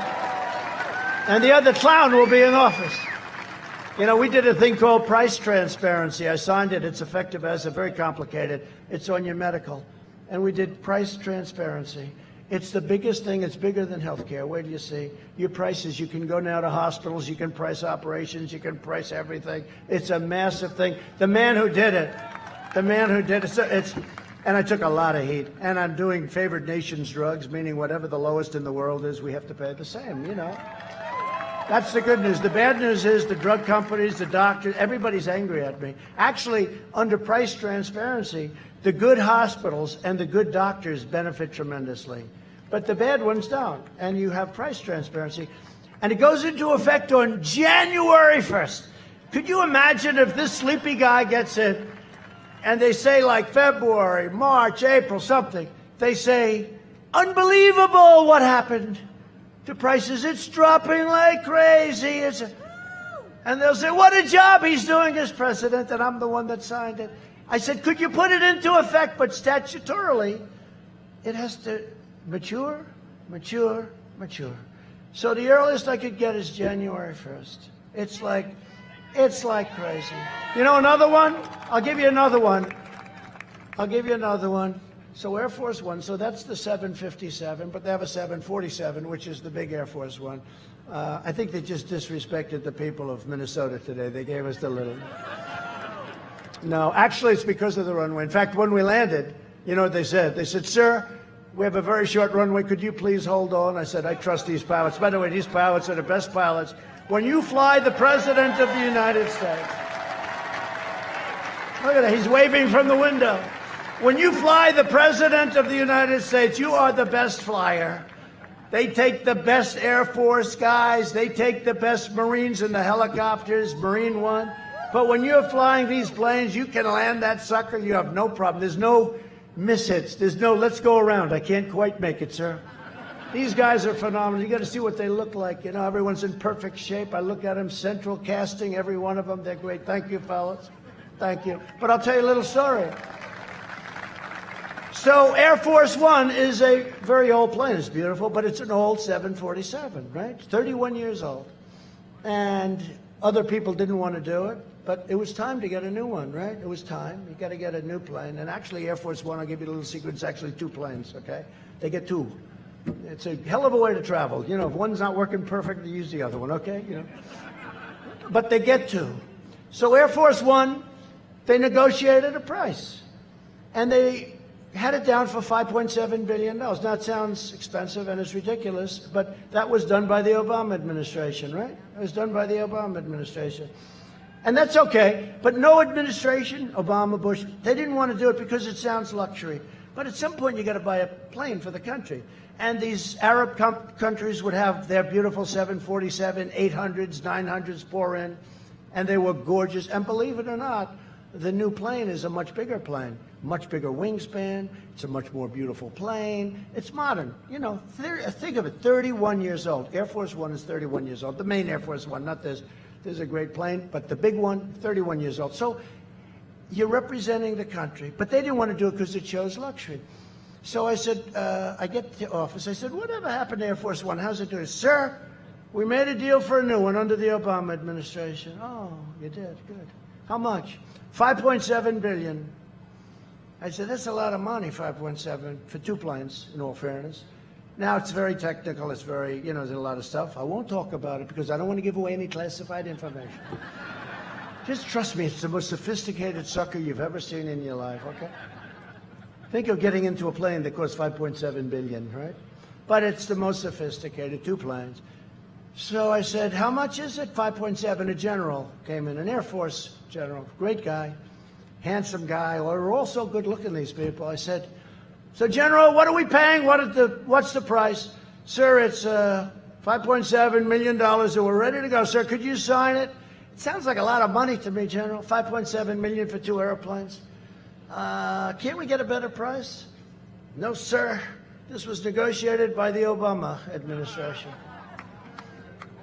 Speaker 3: And the other clown will be in office. We did a thing called price transparency. I signed it. It's effective as a very complicated. It's on your medical. And we did price transparency. It's the biggest thing. It's bigger than healthcare. Where do you see? Your prices, you can go now to hospitals. You can price operations. You can price everything. It's a massive thing. The man who did it, and I took a lot of heat. And I'm doing favored nations drugs, meaning whatever the lowest in the world is, we have to pay the same, That's the good news. The bad news is the drug companies, the doctors, everybody's angry at me. Actually, under price transparency, the good hospitals and the good doctors benefit tremendously. But the bad ones don't. And you have price transparency. And it goes into effect on January 1st. Could you imagine if this sleepy guy gets it and they say like February, March, April, something. They say, unbelievable what happened to prices. It's dropping like crazy. And they'll say, what a job he's doing as president, and I'm the one that signed it. I said, could you put it into effect? But statutorily, it has to mature, mature, mature. So the earliest I could get is January 1st. It's like crazy. You know another one? I'll give you another one. So Air Force One, so that's the 757, but they have a 747, which is the big Air Force One. I think they just disrespected the people of Minnesota today. They gave us the little. No, actually, it's because of the runway. In fact, when we landed, you know what they said? They said, sir, we have a very short runway. Could you please hold on? I said, I trust these pilots. By the way, these pilots are the best pilots. When you fly the President of the United States, look at that, he's waving from the window. When you fly the President of the United States, you are the best flyer. They take the best Air Force guys. They take the best Marines in the helicopters, Marine One. But when you're flying these planes, you can land that sucker. You have no problem. There's no mishits. There's no, let's go around. I can't quite make it, sir. These guys are phenomenal. You got to see what they look like. You know, everyone's in perfect shape. I look at them, central casting, every one of them. They're great. Thank you, fellas. Thank you. But I'll tell you a little story. So Air Force One is a very old plane. It's beautiful, but it's an old 747, right? 31 years old. And other people didn't want to do it, but it was time to get a new one, right? It was time. You got to get a new plane. And actually, Air Force One, I'll give you a little secret, it's actually two planes, okay? They get two. It's a hell of a way to travel. You know, if one's not working perfectly, use the other one, okay? You know. But they get two. So Air Force One, they negotiated a price. And they had it down for $5.7 billion. Now, it sounds expensive and it's ridiculous, but that was done by the Obama administration, right? It was done by the Obama administration. And that's okay, but no administration, Obama, Bush, they didn't want to do it because it sounds luxury. But at some point, you got to buy a plane for the country. And these Arab countries would have their beautiful 747, 800s, 900s pour in, and they were gorgeous. And believe it or not, the new plane is a much bigger plane, much bigger wingspan. It's a much more beautiful plane. It's modern. You know, think of it, 31 years old. Air Force One is 31 years old. The main Air Force One, not this. There's a great plane, but the big one, 31 years old. So you're representing the country, but they didn't want to do it because it shows luxury. So I said, I get to the office. I said, whatever happened to Air Force One? How's it doing? Sir, we made a deal for a new one under the Obama administration. Oh, you did? Good. How much? $5.7 billion. I said, that's a lot of money, 5.7 for two planes, in all fairness. Now, it's very technical. It's very, you know, there's a lot of stuff. I won't talk about it because I don't want to give away any classified information. Just trust me, it's the most sophisticated sucker you've ever seen in your life, okay? Think of getting into a plane that costs $5.7 billion, right? But it's the most sophisticated, two planes. So I said, how much is it? 5.7. A general came in, an Air Force general, great guy, handsome guy. Well, they're all so good looking, these people. I said, so General, what are we paying? What's the price? Sir, it's $5.7 million, and we're ready to go. Sir, could you sign it? It sounds like a lot of money to me, General. $5.7 million for two airplanes. Can't we get a better price? No, sir. This was negotiated by the Obama administration.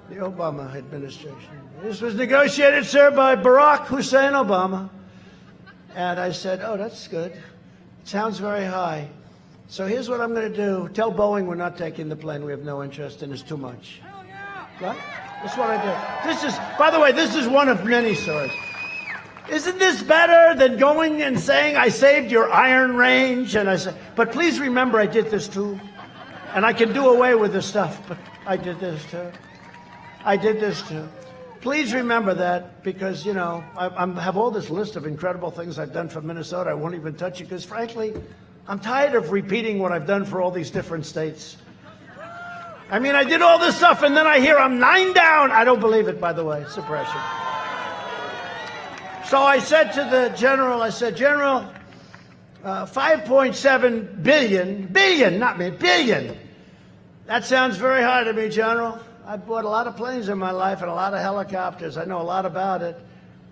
Speaker 3: The Obama administration. This was negotiated, sir, by Barack Hussein Obama. And I said, oh, that's good. It sounds very high. So here's what I'm going to do. Tell Boeing we're not taking the plane. We have no interest in it. It's too much. Hell yeah. Right? That's what I did. This is, by the way, this is one of many stories. Isn't this better than going and saying, I saved your iron range? And I said, but please remember I did this too. And I can do away with this stuff, but I did this too. I did this too. Please remember that because, you know, I have all this list of incredible things I've done for Minnesota. I won't even touch it because, frankly, I'm tired of repeating what I've done for all these different states. I mean, I did all this stuff, and then I hear I'm 9 down. I don't believe it, by the way, suppression. So I said to the general, I said, General, 5.7 billion, not me, billion. That sounds very high to me, General. I've bought a lot of planes in my life and a lot of helicopters. I know a lot about it.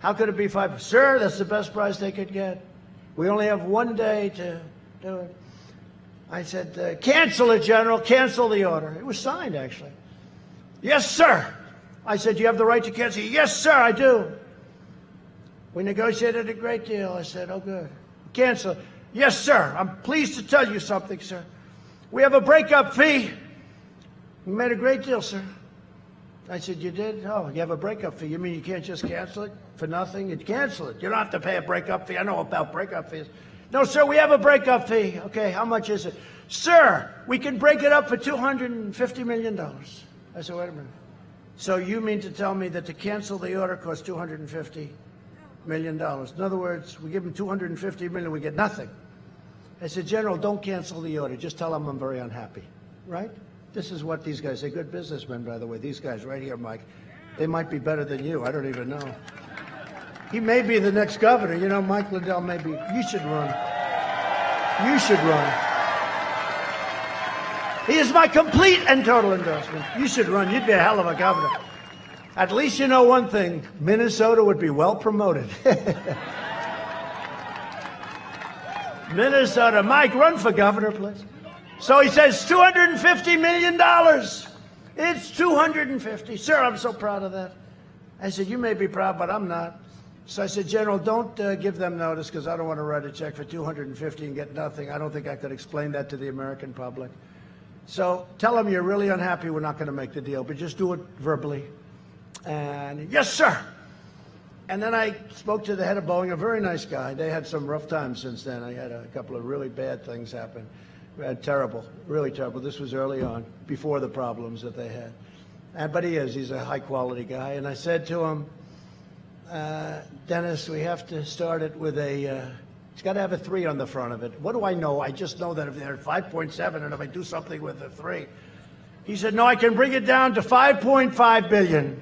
Speaker 3: How could it be 5? Sir, that's the best price they could get. We only have 1 day to do it. I said, cancel it, General, cancel the order. It was signed, actually. Yes, sir. I said, you have the right to cancel. Yes, sir, I do. We negotiated a great deal. I said, oh, good. Cancel. Yes, sir. I'm pleased to tell you something, sir. We have a breakup fee. We made a great deal, sir. I said, you did? Oh, you have a breakup fee. You mean you can't just cancel it for nothing? You'd cancel it. You don't have to pay a breakup fee. I know about breakup fees. No, sir, we have a breakup fee. Okay, how much is it? Sir, we can break it up for $250 million. I said, wait a minute. So you mean to tell me that to cancel the order costs $250 million? In other words, we give them $250 million, we get nothing. I said, General, don't cancel the order. Just tell them I'm very unhappy, right? This is what these guys, they're good businessmen, by the way. These guys right here, Mike, they might be better than you. I don't even know. He may be the next governor. You know, Mike Lindell may be. You should run. You should run. He is my complete and total endorsement. You should run. You'd be a hell of a governor. At least you know one thing. Minnesota would be well promoted. Minnesota. Mike, run for governor, please. So he says $250 million. It's 250. Sir, I'm so proud of that. I said, you may be proud, but I'm not. So I said, General, don't give them notice because I don't want to write a check for $250 and get nothing. I don't think I could explain that to the American public. So tell them you're really unhappy. We're not going to make the deal, but just do it verbally. And yes, sir. And then I spoke to the head of Boeing, a very nice guy. They had some rough times since then. I had a couple of really bad things happen. Terrible, really terrible. This was early on, before the problems that they had. But he's a high-quality guy. And I said to him, Dennis, we have to start it with it's got to have a 3 on the front of it. What do I know? I just know that if they're 5.7 and if I do something with a 3. He said, no, I can bring it down to 5.5 billion.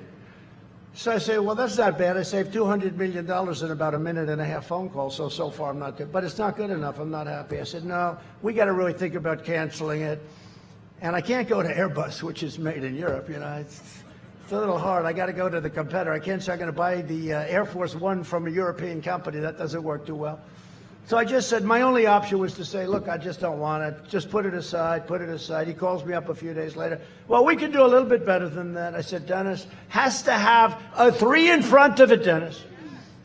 Speaker 3: So I say, well, that's not bad. I saved $200 million in about a minute and a half phone call, so far I'm not good. But it's not good enough. I'm not happy. I said, no, we got to really think about canceling it. And I can't go to Airbus, which is made in Europe. You know, it's a little hard. I got to go to the competitor. I can't say I'm going to buy the Air Force One from a European company. That doesn't work too well. So I just said my only option was to say, look, I just don't want it. Just put it aside, put it aside. He calls me up a few days later. Well, we can do a little bit better than that. I said, Dennis, has to have a 3 in front of it, Dennis.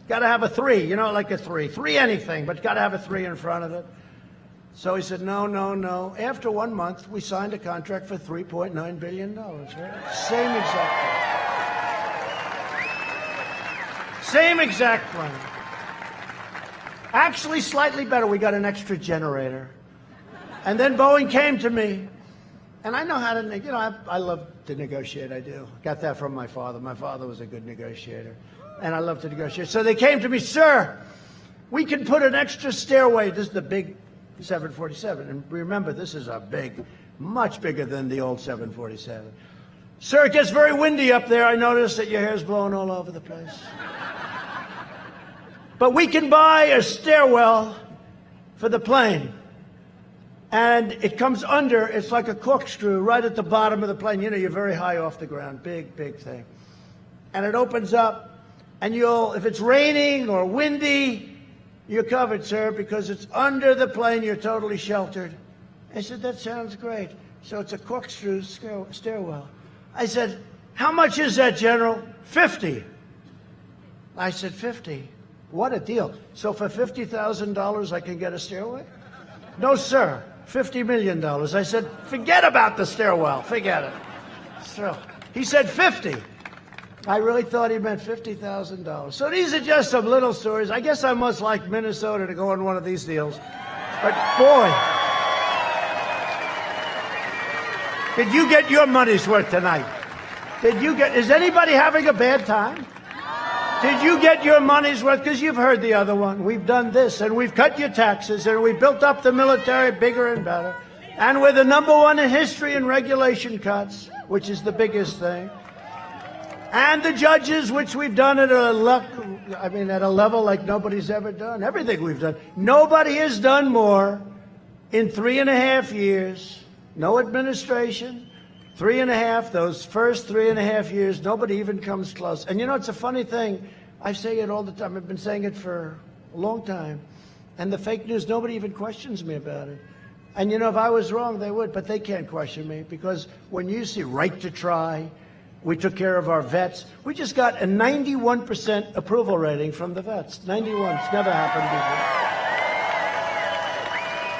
Speaker 3: Got to have a 3, you know, like a 3. 3 anything, but got to have a 3 in front of it. So he said, no, no, no. After 1 month, we signed a contract for $3.9 billion. Right? Same exact plan. Same exact plan. Actually, slightly better. We got an extra generator. And then Boeing came to me. And I know how to, you know, I love to negotiate. I do. Got that from my father. My father was a good negotiator. And I love to negotiate. So they came to me, sir, we can put an extra stairway. This is the big 747. And remember, this is a big, much bigger than the old 747. Sir, it gets very windy up there. I noticed that your hair's blowing all over the place. But we can buy a stairwell for the plane. And it comes under, it's like a corkscrew right at the bottom of the plane. You know, you're very high off the ground. Big, big thing. And it opens up, and if it's raining or windy, you're covered, sir, because it's under the plane. You're totally sheltered. I said, that sounds great. So it's a corkscrew stairwell. I said, how much is that, General? 50. I said, 50. What a deal. So for $50,000, I can get a stairway? No, sir. $50 million. I said, forget about the stairwell. Forget it. So he said 50. I really thought he meant $50,000. So these are just some little stories. I guess I must like Minnesota to go on one of these deals. But boy, did you get your money's worth tonight? Is anybody having a bad time? Did you get your money's worth? Because you've heard the other one. We've done this, and we've cut your taxes, and we built up the military bigger and better. And we're the #1 in history in regulation cuts, which is the biggest thing. And the judges, which we've done at a level like nobody's ever done. Everything we've done. Nobody has done more in 3.5 years. No administration. 3.5, those first 3.5 years, nobody even comes close. And you know, it's a funny thing. I say it all the time. I've been saying it for a long time. And the fake news, nobody even questions me about it. And you know, if I was wrong, they would, but they can't question me, because when you see right to try, we took care of our vets. We just got a 91% approval rating from the vets. 91. It's never happened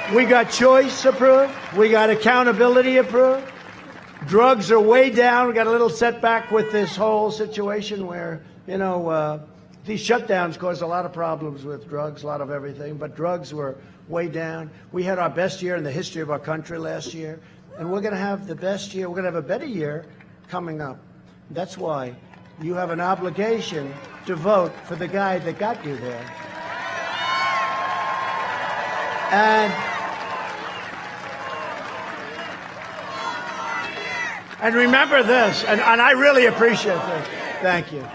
Speaker 3: before. We got choice approved. We got accountability approved. Drugs are way down. We got a little setback with this whole situation where, you know, these shutdowns caused a lot of problems with drugs, a lot of everything, but drugs were way down. We had our best year in the history of our country last year, and we're going to have the best year. We're going to have a better year coming up. That's why you have an obligation to vote for the guy that got you there. And remember this, and I really appreciate this. Thank you.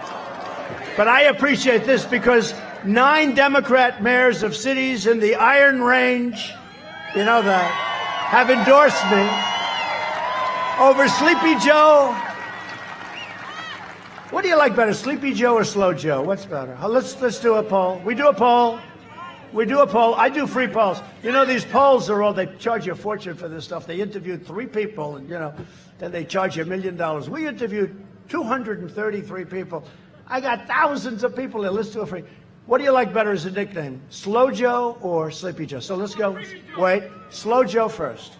Speaker 3: But I appreciate this because 9 Democrat mayors of cities in the Iron Range, you know that, have endorsed me over Sleepy Joe. What do you like better, Sleepy Joe or Slow Joe? What's better? Let's do a poll. We do a poll. I do free polls. You know, these polls are all, they charge you a fortune for this stuff. They interviewed 3 people, and, you know, then they charge you $1 million. We interviewed 233 people. I got thousands of people that listen to it free. What do you like better as a nickname, Slow Joe or Sleepy Joe? So let's go. Wait, Slow Joe first.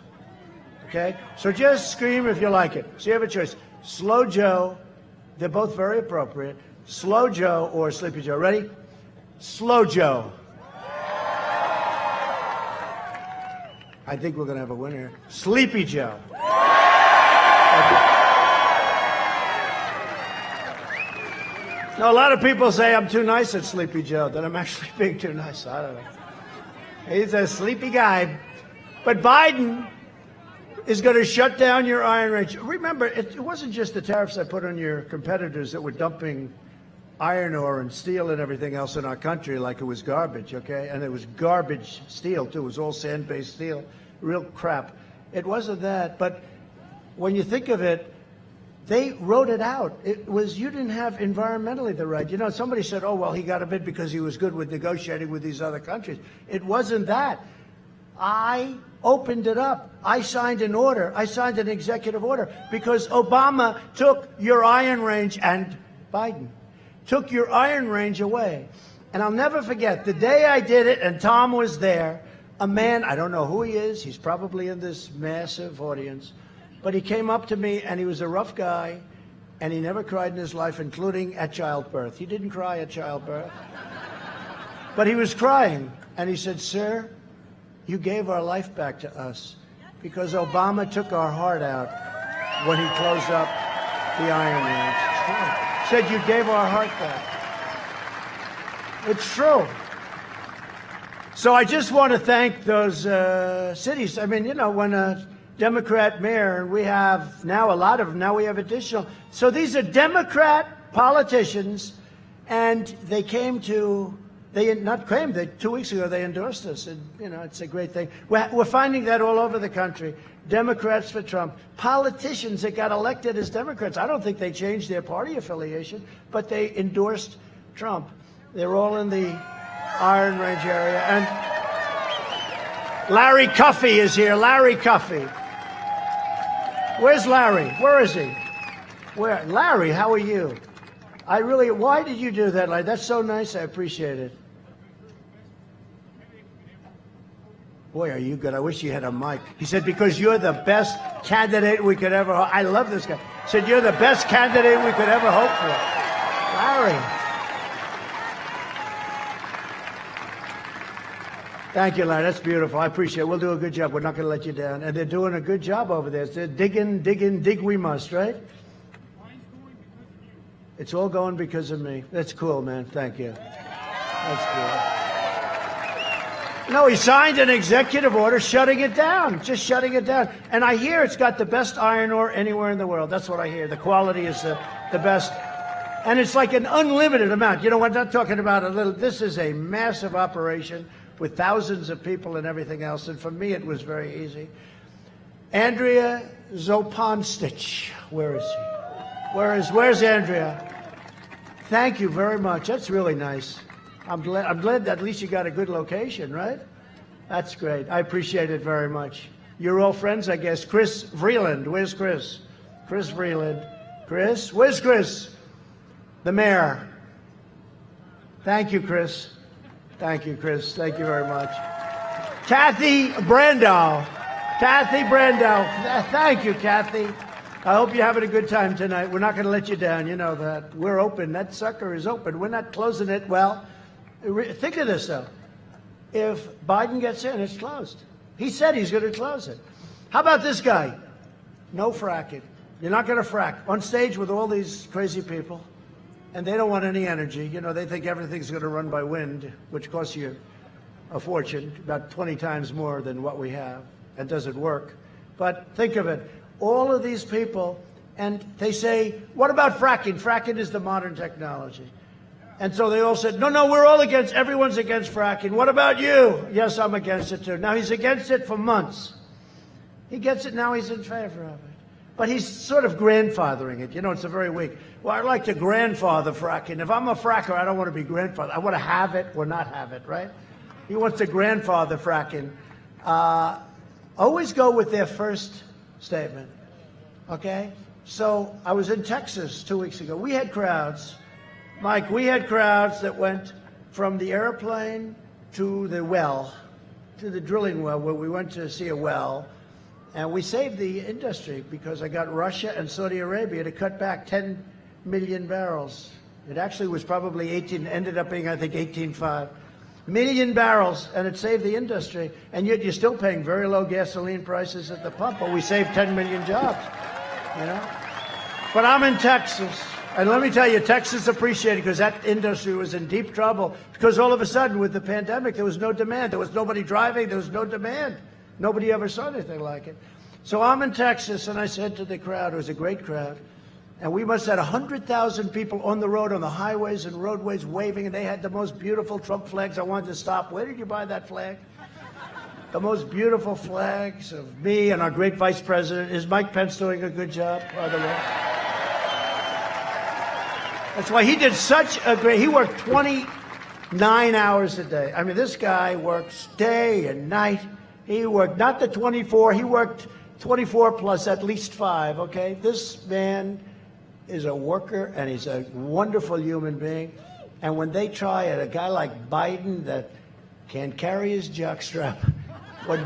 Speaker 3: Okay? So just scream if you like it. So you have a choice. Slow Joe, they're both very appropriate. Slow Joe or Sleepy Joe. Ready? Slow Joe. I think we're going to have a winner. Sleepy Joe. Now, a lot of people say I'm too nice at Sleepy Joe, that I'm actually being too nice. I don't know. He's a sleepy guy. But Biden is going to shut down your Iron Range. Remember, it wasn't just the tariffs I put on your competitors that were dumping iron ore and steel and everything else in our country like it was garbage, okay? And it was garbage steel, too. It was all sand-based steel. Real crap. It wasn't that. But when you think of it, they wrote it out. It was, you didn't have environmentally the right. You know, somebody said, oh, well, he got a bid because he was good with negotiating with these other countries. It wasn't that. I opened it up. I signed an order. I signed an executive order because Obama took your Iron Range, and Biden took your Iron Range away. And I'll never forget the day I did it, and Tom was there, a man, I don't know who he is. He's probably in this massive audience. But he came up to me, and he was a rough guy, and he never cried in his life, including at childbirth. He didn't cry at childbirth. But he was crying, and he said, sir, you gave our life back to us because Obama took our heart out when he closed up the Iron Range. Said you gave our heart back. It's true. So I just want to thank those cities. I mean, you know, when a Democrat mayor, and we have now a lot of them, now we have additional. So these are Democrat politicians, and they came to, they not claimed, 2 weeks ago they endorsed us, and, you know, it's a great thing. We're finding that all over the country. Democrats for Trump. Politicians that got elected as Democrats, I don't think they changed their party affiliation, but they endorsed Trump. They're all in the Iron Range area. And Larry Cuffey is here. Larry Cuffey. Where's Larry? Where is he? Where? Larry, how are you? Why did you do that, Larry? That's so nice. I appreciate it. Boy, are you good. I wish you had a mic. He said, because you're the best candidate we could ever hope. I love this guy. He said, you're the best candidate we could ever hope for. Larry. Thank you, Larry. That's beautiful. I appreciate it. We'll do a good job. We're not going to let you down. And they're doing a good job over there. They're digging, dig we must, right? It's all going because of me. That's cool, man. Thank you. That's cool. No, he signed an executive order shutting it down, just shutting it down. And I hear it's got the best iron ore anywhere in the world. That's what I hear. The quality is the best. And it's like an unlimited amount. You know, we're not talking about a little. This is a massive operation with thousands of people and everything else. And for me, it was very easy. Andrea Zoponstich. Where is she? Where's Andrea? Thank you very much. That's really nice. I'm glad that at least you got a good location, right? That's great. I appreciate it very much. You're all friends, I guess. Chris Vreeland. Where's Chris? Chris Vreeland. Chris? Where's Chris? The mayor. Thank you, Chris. Thank you, Chris. Thank you very much. Kathy Brandow. Kathy Brandow. Thank you, Kathy. I hope you're having a good time tonight. We're not going to let you down. You know that. We're open. That sucker is open. We're not closing it. Well, think of this, though. If Biden gets in, it's closed. He said he's going to close it. How about this guy? No fracking. You're not going to frack. On stage with all these crazy people, and they don't want any energy. You know, they think everything's going to run by wind, which costs you a fortune, about 20 times more than what we have. That doesn't work. But think of it. All of these people, and they say, what about fracking? Fracking is the modern technology. And so they all said, no, we're all against, everyone's against fracking. What about you? Yes, I'm against it too. Now, he's against it for months. He gets it, now he's in favor of it. But he's sort of grandfathering it. You know, it's a very weak. Well, I like to grandfather fracking. If I'm a fracker, I don't want to be grandfather. I want to have it or not have it, right? He wants to grandfather fracking. Always go with their first statement, okay? So I was in Texas 2 weeks ago. We had crowds. Mike, we had crowds that went from the airplane to the well, to the drilling well, where we went to see a well. And we saved the industry because I got Russia and Saudi Arabia to cut back 10 million barrels. It actually was probably 18, ended up being, I think, 18.5 million barrels, and it saved the industry. And yet you're still paying very low gasoline prices at the pump, but we saved 10 million jobs, you know? But I'm in Texas. And let me tell you, Texas appreciated because that industry was in deep trouble because all of a sudden with the pandemic, there was no demand. There was nobody driving. There was no demand. Nobody ever saw anything like it. So I'm in Texas, and I said to the crowd, it was a great crowd, and we must have had 100,000 people on the road, on the highways and roadways waving, and they had the most beautiful Trump flags. I wanted to stop. Where did you buy that flag? The most beautiful flags of me and our great vice president. Is Mike Pence doing a good job, by the way? That's why he did such a great, he worked 29 hours a day. I mean, this guy works day and night. He worked not the 24, he worked 24 plus at least 5, okay? This man is a worker, and he's a wonderful human being. And when they try it, a guy like Biden that can't carry his jockstrap, when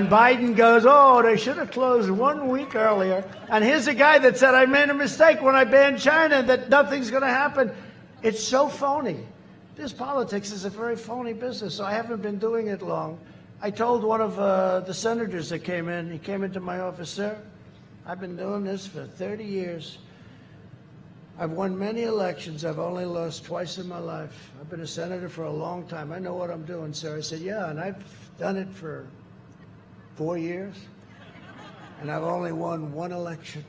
Speaker 3: Biden goes, oh, they should have closed 1 week earlier. And here's a guy that said, I made a mistake when I banned China, that nothing's going to happen. It's so phony. This politics is a very phony business, so I haven't been doing it long. I told one of the senators that came in, he came into my office, sir, I've been doing this for 30 years. I've won many elections. I've only lost twice in my life. I've been a senator for a long time. I know what I'm doing, sir. I said, yeah, and I've done it for 4 years, and I've only won 1 election.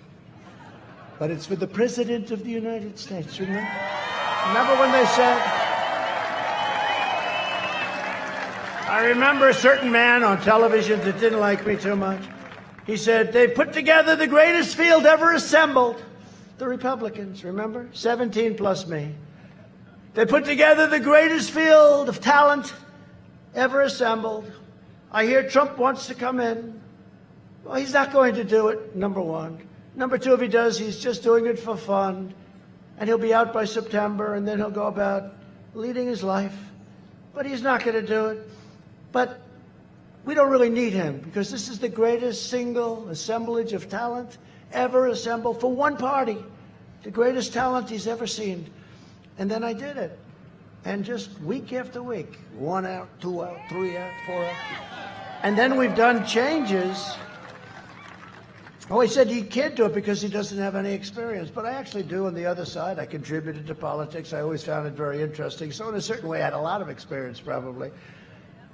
Speaker 3: But it's for the President of the United States, remember? Remember when they said, I remember a certain man on television that didn't like me too much. He said, they put together the greatest field ever assembled. The Republicans, remember? 17 plus me. They put together the greatest field of talent ever assembled. I hear Trump wants to come in. Well, he's not going to do it, number one. Number two, if he does, he's just doing it for fun. And he'll be out by September, and then he'll go about leading his life. But he's not going to do it. But we don't really need him, because this is the greatest single assemblage of talent ever assembled for one party. The greatest talent he's ever seen. And then I did it. And just week after week, 1 out, 2 out, 3 out, 4 out. And then we've done changes. Oh, he said he can't do it because he doesn't have any experience. But I actually do on the other side. I contributed to politics. I always found it very interesting. So in a certain way, I had a lot of experience, probably.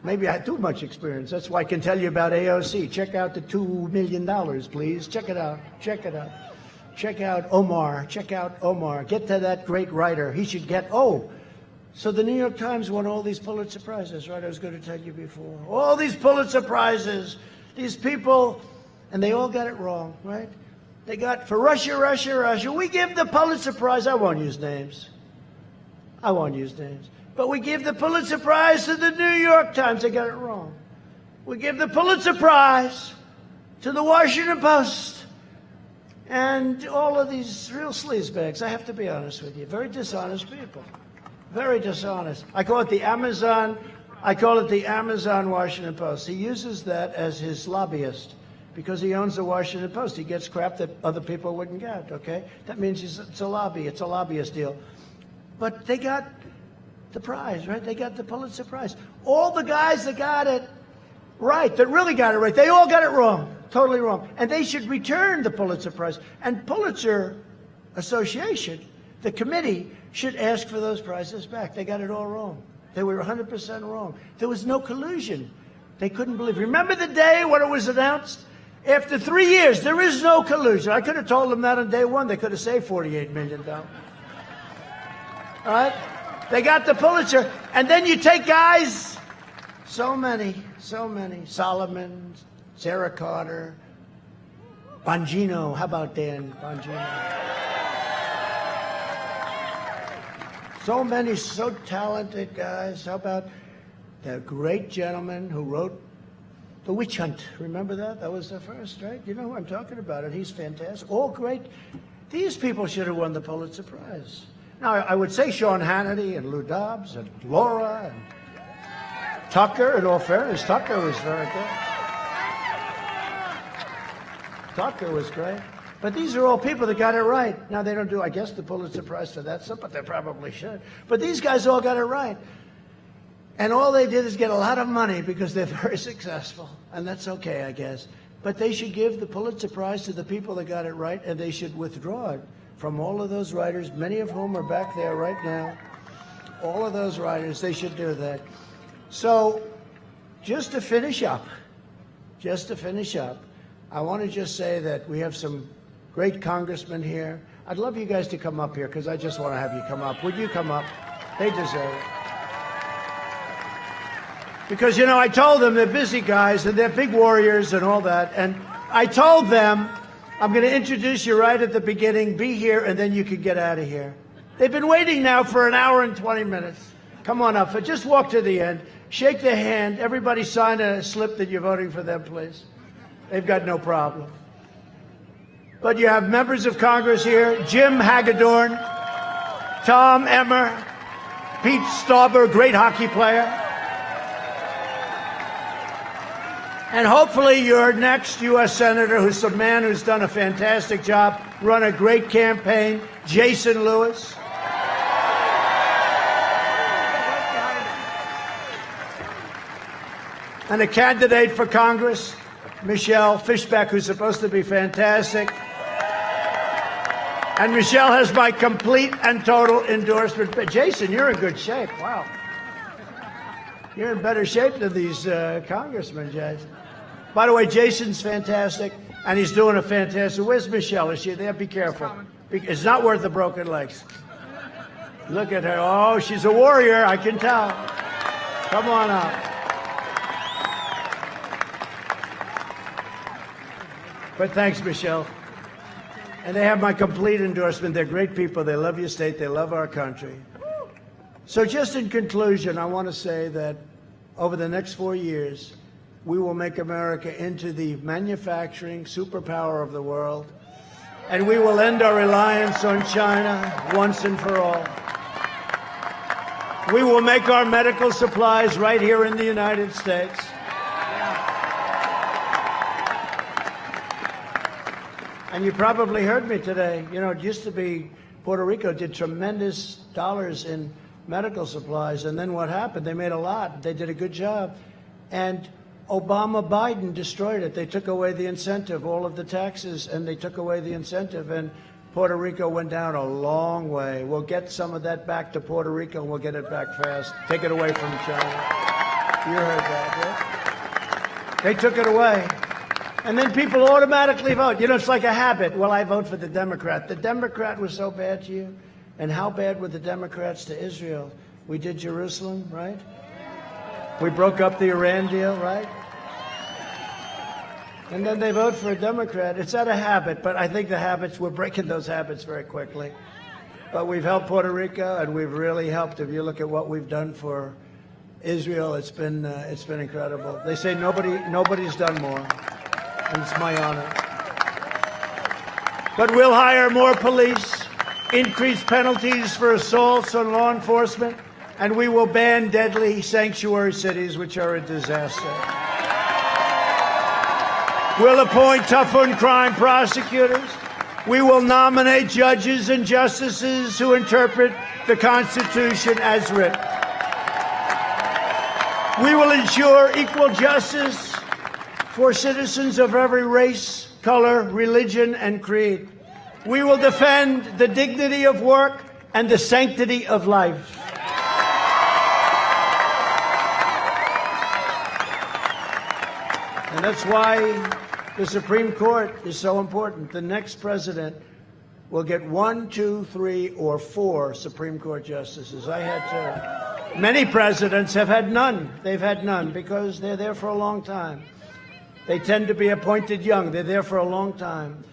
Speaker 3: Maybe I had too much experience. That's why I can tell you about AOC. Check out the $2 million, please. Check it out. Check it out. Check out Omar. Check out Omar. Get to that great writer. He should get, so the New York Times won all these Pulitzer Prizes, right? I was going to tell you before. All these Pulitzer Prizes, these people, and they all got it wrong, right? They got, for Russia, Russia, Russia, we give the Pulitzer Prize, I won't use names. I won't use names. But we give the Pulitzer Prize to the New York Times. They got it wrong. We give the Pulitzer Prize to the Washington Post. And all of these real sleazebags, I have to be honest with you, very dishonest people. Very dishonest. I call it the Amazon Washington Post. He uses that as his lobbyist because he owns the Washington Post. He gets crap that other people wouldn't get, okay? That means it's a lobbyist deal. But they got the prize, right? They got the Pulitzer Prize. All the guys that got it right, that really got it right, they all got it wrong, totally wrong. And they should return the Pulitzer Prize. And Pulitzer Association, the committee, should ask for those prizes back. They got it all wrong. They were 100% wrong. There was no collusion. They couldn't believe. Remember the day when it was announced? After 3 years, there is no collusion. I could have told them that on day one. They could have saved $48 million. All right? They got the Pulitzer. And then you take guys, so many, Solomon, Sarah Carter, Bongino. How about Dan Bongino? So many, so talented guys. How about the great gentleman who wrote The Witch Hunt? Remember that? That was the first, right? You know who I'm talking about, and he's fantastic. All great. These people should have won the Pulitzer Prize. Now, I would say Sean Hannity and Lou Dobbs and Laura and Tucker. In all fairness, Tucker was very good. Tucker was great. But these are all people that got it right. Now, they don't do, I guess, the Pulitzer Prize for that stuff, but they probably should. But these guys all got it right. And all they did is get a lot of money because they're very successful. And that's okay, I guess. But they should give the Pulitzer Prize to the people that got it right, and they should withdraw it from all of those writers, many of whom are back there right now. All of those writers, they should do that. So, just to finish up, I want to just say that we have some great congressmen here. I'd love you guys to come up here because I just want to have you come up. Would you come up? They deserve it. Because, you know, I told them they're busy guys and they're big warriors and all that. And I told them, I'm going to introduce you right at the beginning. Be here and then you can get out of here. They've been waiting now for an hour and 20 minutes. Come on up. Just walk to the end. Shake their hand. Everybody sign a slip that you're voting for them, please. They've got no problem. But you have members of Congress here, Jim Hagedorn, Tom Emmer, Pete Stauber, great hockey player. And hopefully your next U.S. Senator, who's a man who's done a fantastic job, run a great campaign, Jason Lewis. And a candidate for Congress, Michelle Fishbeck, who's supposed to be fantastic. And Michelle has my complete and total endorsement. But Jason, you're in good shape. Wow. You're in better shape than these congressmen, Jason. By the way, Jason's fantastic, and he's doing a fantastic. Where's Michelle? Is she there? Be careful. It's not worth the broken legs. Look at her. Oh, she's a warrior. I can tell. Come on out. But thanks, Michelle. And they have my complete endorsement. They're great people. They love your state. They love our country. So just in conclusion, I want to say that over the next 4 years, we will make America into the manufacturing superpower of the world. And we will end our reliance on China once and for all. We will make our medical supplies right here in the United States. And you probably heard me today. You know, it used to be Puerto Rico did tremendous dollars in medical supplies. And then what happened? They made a lot. They did a good job. And Obama, Biden destroyed it. They took away the incentive, all of the taxes, and they took away the incentive. And Puerto Rico went down a long way. We'll get some of that back to Puerto Rico, and we'll get it back fast. Take it away from China. You heard that, yeah? They took it away. And then people automatically vote. You know, it's like a habit. Well, I vote for the Democrat. The Democrat was so bad to you. And how bad were the Democrats to Israel? We did Jerusalem, right? We broke up the Iran deal, right? And then they vote for a Democrat. It's not a habit, but I think we're breaking those habits very quickly. But we've helped Puerto Rico, and we've really helped. If you look at what we've done for Israel, it's been incredible. They say nobody's done more, and it's my honor. But we'll hire more police, increase penalties for assaults on law enforcement, and we will ban deadly sanctuary cities, which are a disaster. We'll appoint tough-on-crime prosecutors. We will nominate judges and justices who interpret the Constitution as written. We will ensure equal justice for citizens of every race, color, religion, and creed. We will defend the dignity of work and the sanctity of life. And that's why the Supreme Court is so important. The next president will get 1, 2, 3, or 4 Supreme Court justices. I had 2. Many presidents have had none. They've had none because they're there for a long time. They tend to be appointed young. They're there for a long time.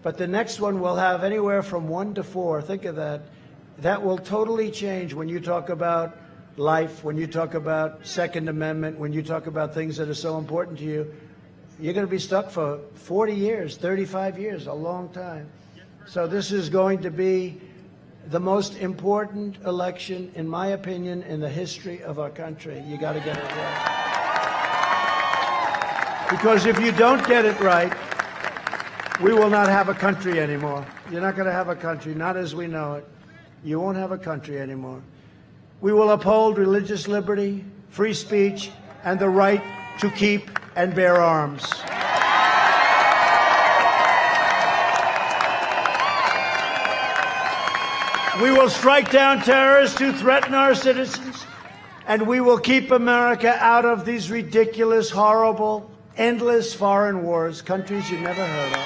Speaker 3: But the next one will have anywhere from 1 to 4. Think of that. That will totally change when you talk about life, when you talk about Second Amendment, when you talk about things that are so important to you. You're going to be stuck for 40 years, 35 years, a long time. So this is going to be the most important election, in my opinion, in the history of our country. You got to get it right. Because if you don't get it right, we will not have a country anymore. You're not going to have a country, not as we know it. You won't have a country anymore. We will uphold religious liberty, free speech, and the right to keep and bear arms. We will strike down terrorists who threaten our citizens, and we will keep America out of these ridiculous, horrible, endless foreign wars, countries you never heard of,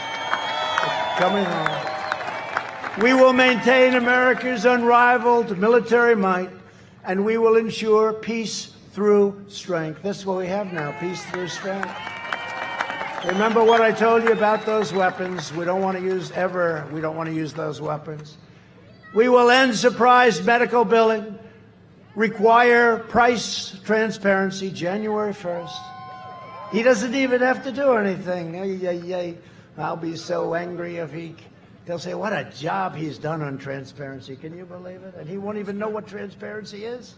Speaker 3: coming home. We will maintain America's unrivaled military might, and we will ensure peace through strength. That's what we have now, peace through strength. Remember what I told you about those weapons. We don't want to use those weapons. We will end surprise medical billing, require price transparency January 1st. He doesn't even have to do anything. I'll be so angry if they'll say, what a job he's done on transparency. Can you believe it? And he won't even know what transparency is.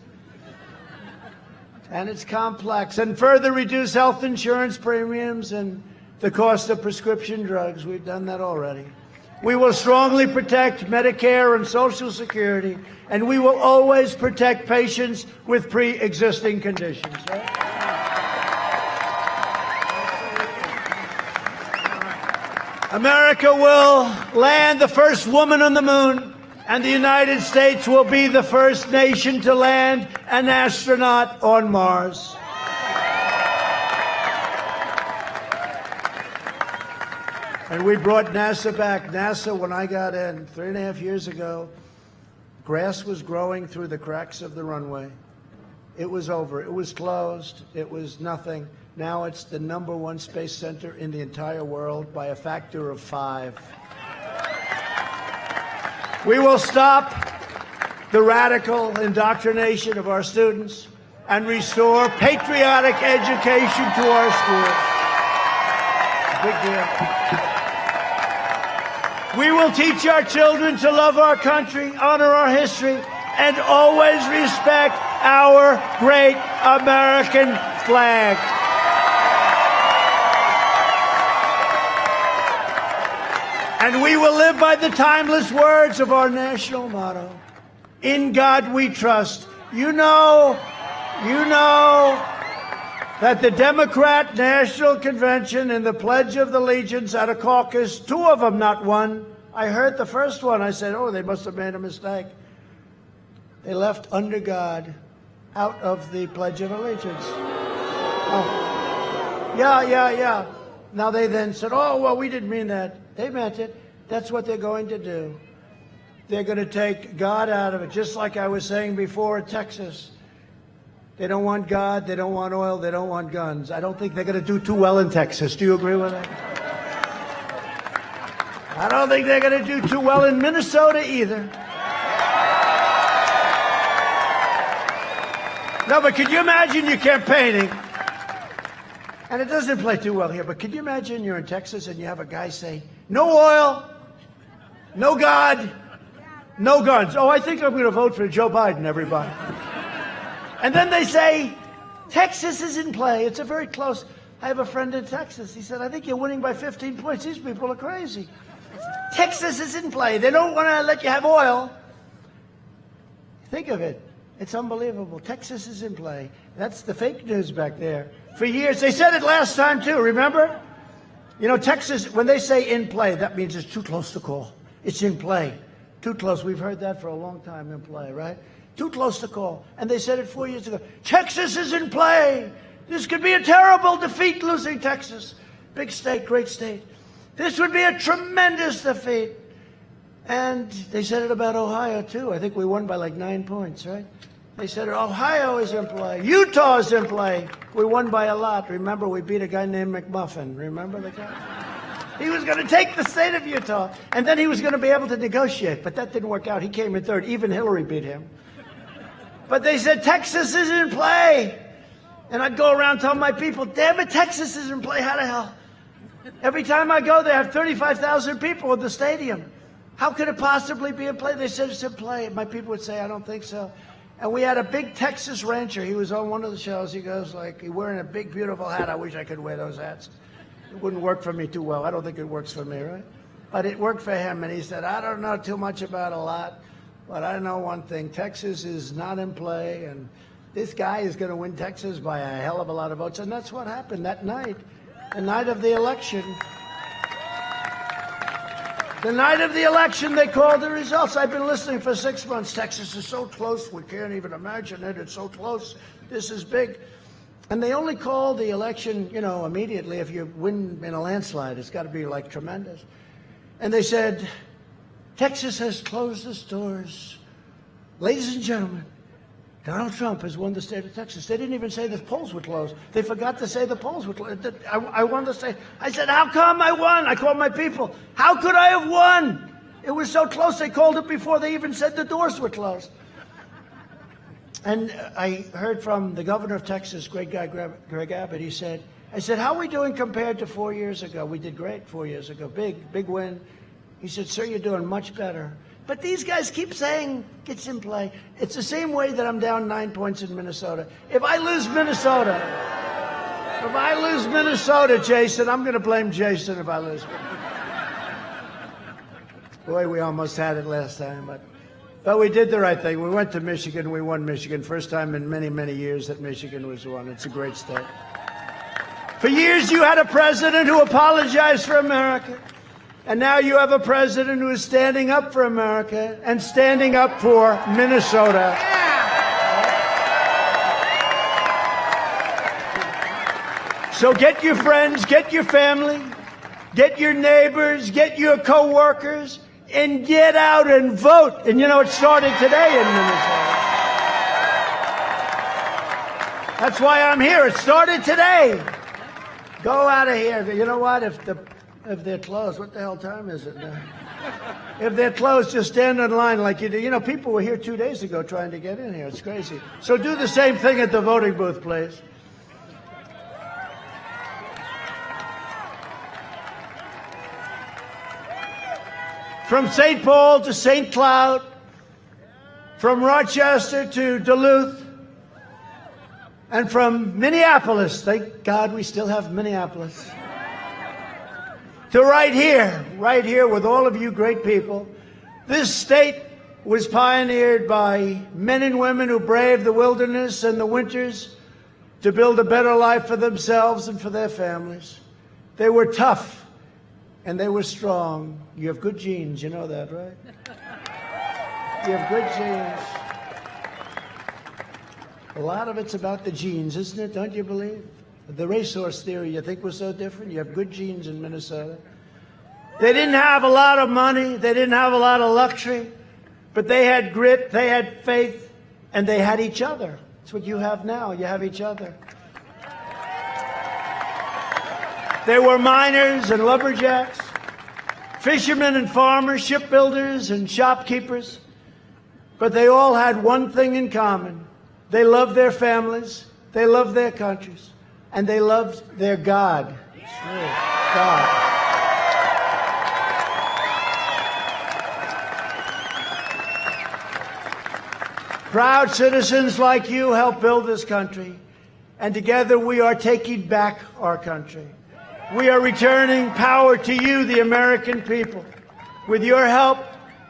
Speaker 3: And it's complex. And further reduce health insurance premiums and the cost of prescription drugs. We've done that already. We will strongly protect Medicare and Social Security, and we will always protect patients with pre-existing conditions. Right? America will land the first woman on the moon, and the United States will be the first nation to land an astronaut on Mars. And we brought NASA back. NASA, when I got in 3.5 years ago, grass was growing through the cracks of the runway. It was over. It was closed. It was nothing. Now it's the #1 space center in the entire world by a factor of 5. We will stop the radical indoctrination of our students and restore patriotic education to our schools. Big deal. We will teach our children to love our country, honor our history, and always respect our great American flag. And we will live by the timeless words of our national motto. In God we trust. You know that the Democrat National Convention and the Pledge of Allegiance at a caucus, 2 of them, not 1. I heard the first one. I said, oh, they must have made a mistake. They left under God out of the Pledge of Allegiance. Oh. Yeah. Now they then said, oh, well, we didn't mean that. They meant it. That's what they're going to do. They're going to take God out of it, just like I was saying before in Texas. They don't want God, they don't want oil, they don't want guns. I don't think they're going to do too well in Texas. Do you agree with that? I don't think they're going to do too well in Minnesota either. No, but could you imagine you're campaigning, and it doesn't play too well here, but could you imagine you're in Texas and you have a guy say, no oil, no God, no guns. Oh, I think I'm going to vote for Joe Biden, everybody. And then they say, Texas is in play. It's a very close. I have a friend in Texas. He said, I think you're winning by 15 points. These people are crazy. Texas is in play. They don't want to let you have oil. Think of it. It's unbelievable. Texas is in play. That's the fake news back there. For years, they said it last time too, remember? You know, Texas, when they say in play, that means it's too close to call. It's in play. Too close. We've heard that for a long time, in play, right? Too close to call. And they said it 4 years ago. Texas is in play. This could be a terrible defeat, losing Texas. Big state, great state. This would be a tremendous defeat. And they said it about Ohio, too. I think we won by like 9 points, right? They said Ohio is in play. Utah is in play. We won by a lot. Remember, we beat a guy named McMuffin. Remember the guy? He was going to take the state of Utah. And then he was going to be able to negotiate. But that didn't work out. He came in third. Even Hillary beat him. But they said, Texas is in play. And I'd go around telling my people, damn it, Texas is in play. How the hell? Every time I go, they have 35,000 people in the stadium. How could it possibly be in play? They said it's in play. My people would say, I don't think so. And we had a big Texas rancher. He was on one of the shows. He goes like, he's wearing a big, beautiful hat. I wish I could wear those hats. It wouldn't work for me too well. I don't think it works for me, right? But it worked for him. And he said, I don't know too much about a lot. But I know one thing, Texas is not in play, and this guy is going to win Texas by a hell of a lot of votes. And that's what happened that night, the night of the election. The night of the election, they called the results. I've been listening for 6 months. Texas is so close, we can't even imagine it. It's so close. This is big. And they only call the election, you know, immediately if you win in a landslide. It's got to be, like, tremendous. And they said, Texas has closed its doors. Ladies and gentlemen, Donald Trump has won the state of Texas. They didn't even say the polls were closed. They forgot to say the polls were closed. I wanted to say, I said, how come I won? I called my people. How could I have won? It was so close. They called it before they even said the doors were closed. And I heard from the governor of Texas, great guy, Greg Abbott. He said, I said, how are we doing compared to 4 years ago? We did great 4 years ago. Big win. He said, sir, you're doing much better. But these guys keep saying it's in play. It's the same way that I'm down 9 points in Minnesota. If I lose Minnesota, Jason, I'm going to blame Jason if I lose. Boy, we almost had it last time. But we did the right thing. We went to Michigan. We won Michigan. First time in many, many years that Michigan was won. It's a great state. For years, you had a president who apologized for America. And now you have a president who is standing up for America and standing up for Minnesota. So get your friends, get your family, get your neighbors, get your co-workers, and get out and vote. And you know, it started today in Minnesota. That's why I'm here. It started today. Go out of here. You know what? If they're closed, what the hell time is it now? If they're closed, just stand in line like you do. You know, people were here 2 days ago trying to get in here. It's crazy. So do the same thing at the voting booth, please. From St. Paul to St. Cloud, from Rochester to Duluth, and from Minneapolis, thank God we still have Minneapolis, to right here with all of you great people. This state was pioneered by men and women who braved the wilderness and the winters to build a better life for themselves and for their families. They were tough, and they were strong. You have good genes, you know that, right? You have good genes. A lot of it's about the genes, isn't it? Don't you believe? The racehorse theory you think was so different? You have good genes in Minnesota. They didn't have a lot of money. They didn't have a lot of luxury. But they had grit, they had faith, and they had each other. That's what you have now. You have each other. They were miners and lumberjacks, fishermen and farmers, shipbuilders and shopkeepers. But they all had one thing in common. They loved their families, they loved their countries, and they loved their God. God. Proud citizens like you help build this country, and together we are taking back our country. We are returning power to you, the American people. With your help,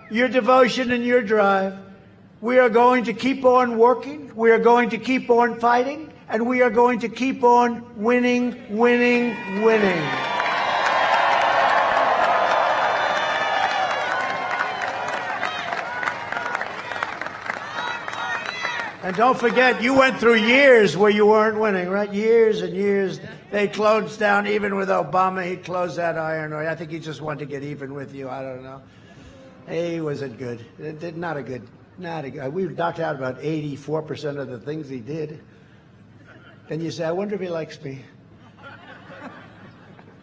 Speaker 3: your devotion, and your drive, we are going to keep on working, we are going to keep on fighting, and we are going to keep on winning, winning, winning. And don't forget, you went through years where you weren't winning, right? Years and years. They closed down, even with Obama, he closed that iron. I think he just wanted to get even with you. I don't know. He wasn't good. Not a good. We knocked out about 84% of the things he did. And you say, I wonder if he likes me.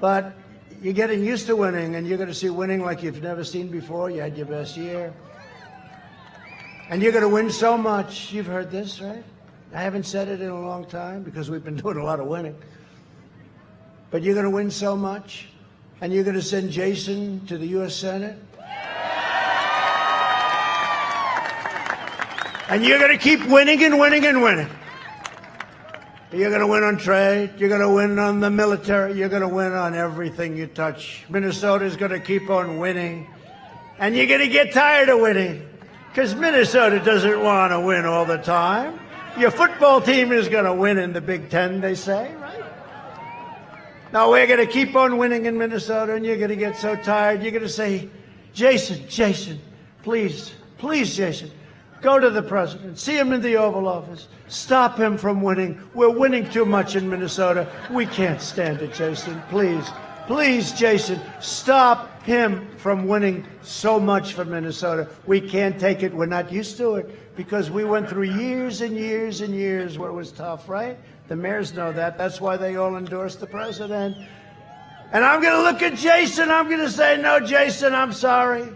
Speaker 3: But you're getting used to winning, and you're going to see winning like you've never seen before. You had your best year. And you're going to win so much. You've heard this, right? I haven't said it in a long time because we've been doing a lot of winning. But you're going to win so much, and you're going to send Jason to the U.S. Senate. And you're going to keep winning and winning and winning. You're going to win on trade. You're going to win on the military. You're going to win on everything you touch. Minnesota's going to keep on winning. And you're going to get tired of winning. Because Minnesota doesn't want to win all the time. Your football team is going to win in the Big Ten, they say, right? Now, we're going to keep on winning in Minnesota, and you're going to get so tired. You're going to say, Jason, please, Jason, go to the president. See him in the Oval Office. Stop him from winning. We're winning too much in Minnesota. We can't stand it, Jason. Please, Jason, stop him from winning so much for Minnesota. We can't take it. We're not used to it because we went through years and years and years where it was tough, right? The mayors know that. That's why they all endorsed the president. And I'm going to look at Jason. I'm going to say, no, Jason, I'm sorry.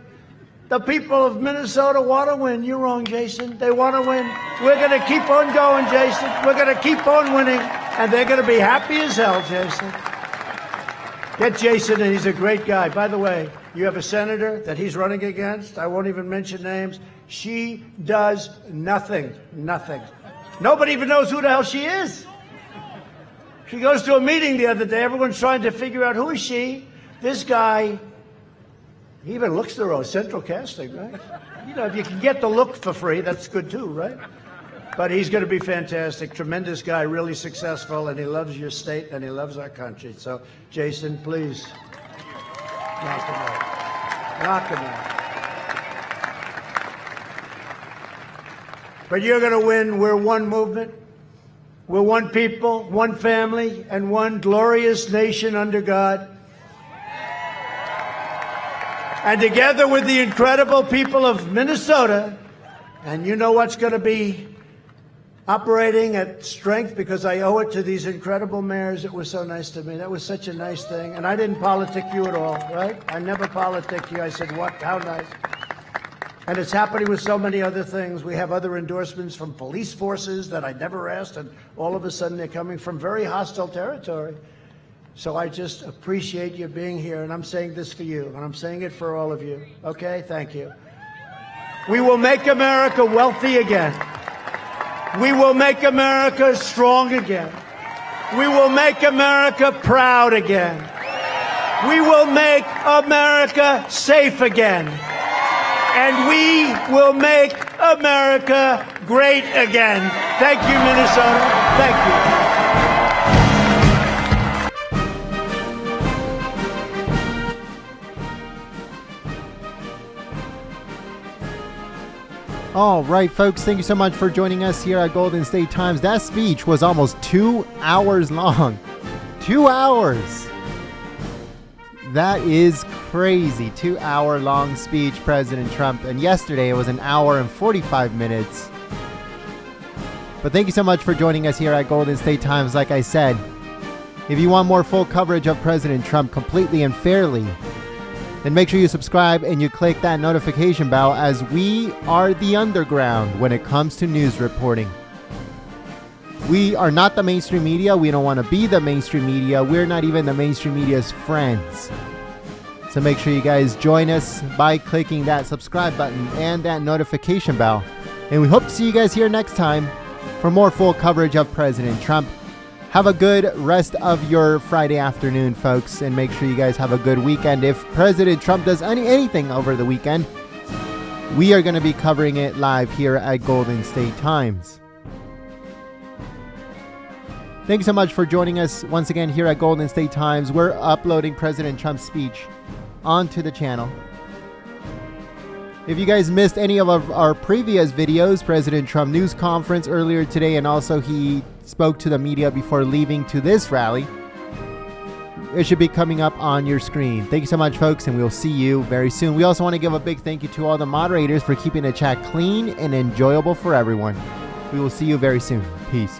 Speaker 3: The people of Minnesota want to win. You're wrong, Jason. They want to win. We're going to keep on going, Jason. We're going to keep on winning. And they're going to be happy as hell, Jason. Get Jason, and he's a great guy. By the way, you have a senator that he's running against. I won't even mention names. She does nothing. Nobody even knows who the hell she is. She goes to a meeting the other day. Everyone's trying to figure out who is she. This guy, he even looks the rose. Central casting, right? You know, if you can get the look for free, that's good too, right? But he's going to be fantastic. Tremendous guy, really successful, and he loves your state and he loves our country. So, Jason, please knock him out. Knock him out. But you're going to win. We're one movement. We're one people, one family, and one glorious nation under God. And together with the incredible people of Minnesota, and you know what's going to be operating at strength, because I owe it to these incredible mayors that were so nice to me. That was such a nice thing. And I didn't politic you at all, right? I never politic you. I said, what? How nice. And it's happening with so many other things. We have other endorsements from police forces that I never asked, and all of a sudden they're coming from very hostile territory. So I just appreciate you being here, and I'm saying this for you, and I'm saying it for all of you. Okay? Thank you. We will make America wealthy again. We will make America strong again. We will make America proud again. We will make America safe again. And we will make America great again. Thank you, Minnesota. Thank you.
Speaker 1: All right, folks, thank you so much for joining us here at Golden State Times. That speech was almost 2 hours long. 2 hours. That is crazy. 2 hour long speech, President Trump. And yesterday it was 1 hour and 45 minutes. But thank you so much for joining us here at Golden State Times. Like I said, if you want more full coverage of President Trump completely and fairly, then make sure you subscribe and you click that notification bell, as we are the underground when it comes to news reporting. We are not the mainstream media. We don't want to be the mainstream media. We're not even the mainstream media's friends. So make sure you guys join us by clicking that subscribe button and that notification bell. And we hope to see you guys here next time for more full coverage of President Trump. Have a good rest of your Friday afternoon, folks, and make sure you guys have a good weekend. If President Trump does anything over the weekend, we are going to be covering it live here at Golden State Times. Thank you so much for joining us once again here at Golden State Times. We're uploading President Trump's speech onto the channel. If you guys missed any of our previous videos, President Trump news conference earlier today, and also he spoke to the media before leaving to this rally, it should be coming up on your screen. Thank you so much, folks, and we'll see you very soon. We also want to give a big thank you to all the moderators for keeping the chat clean and enjoyable for everyone. We will see you very soon. Peace.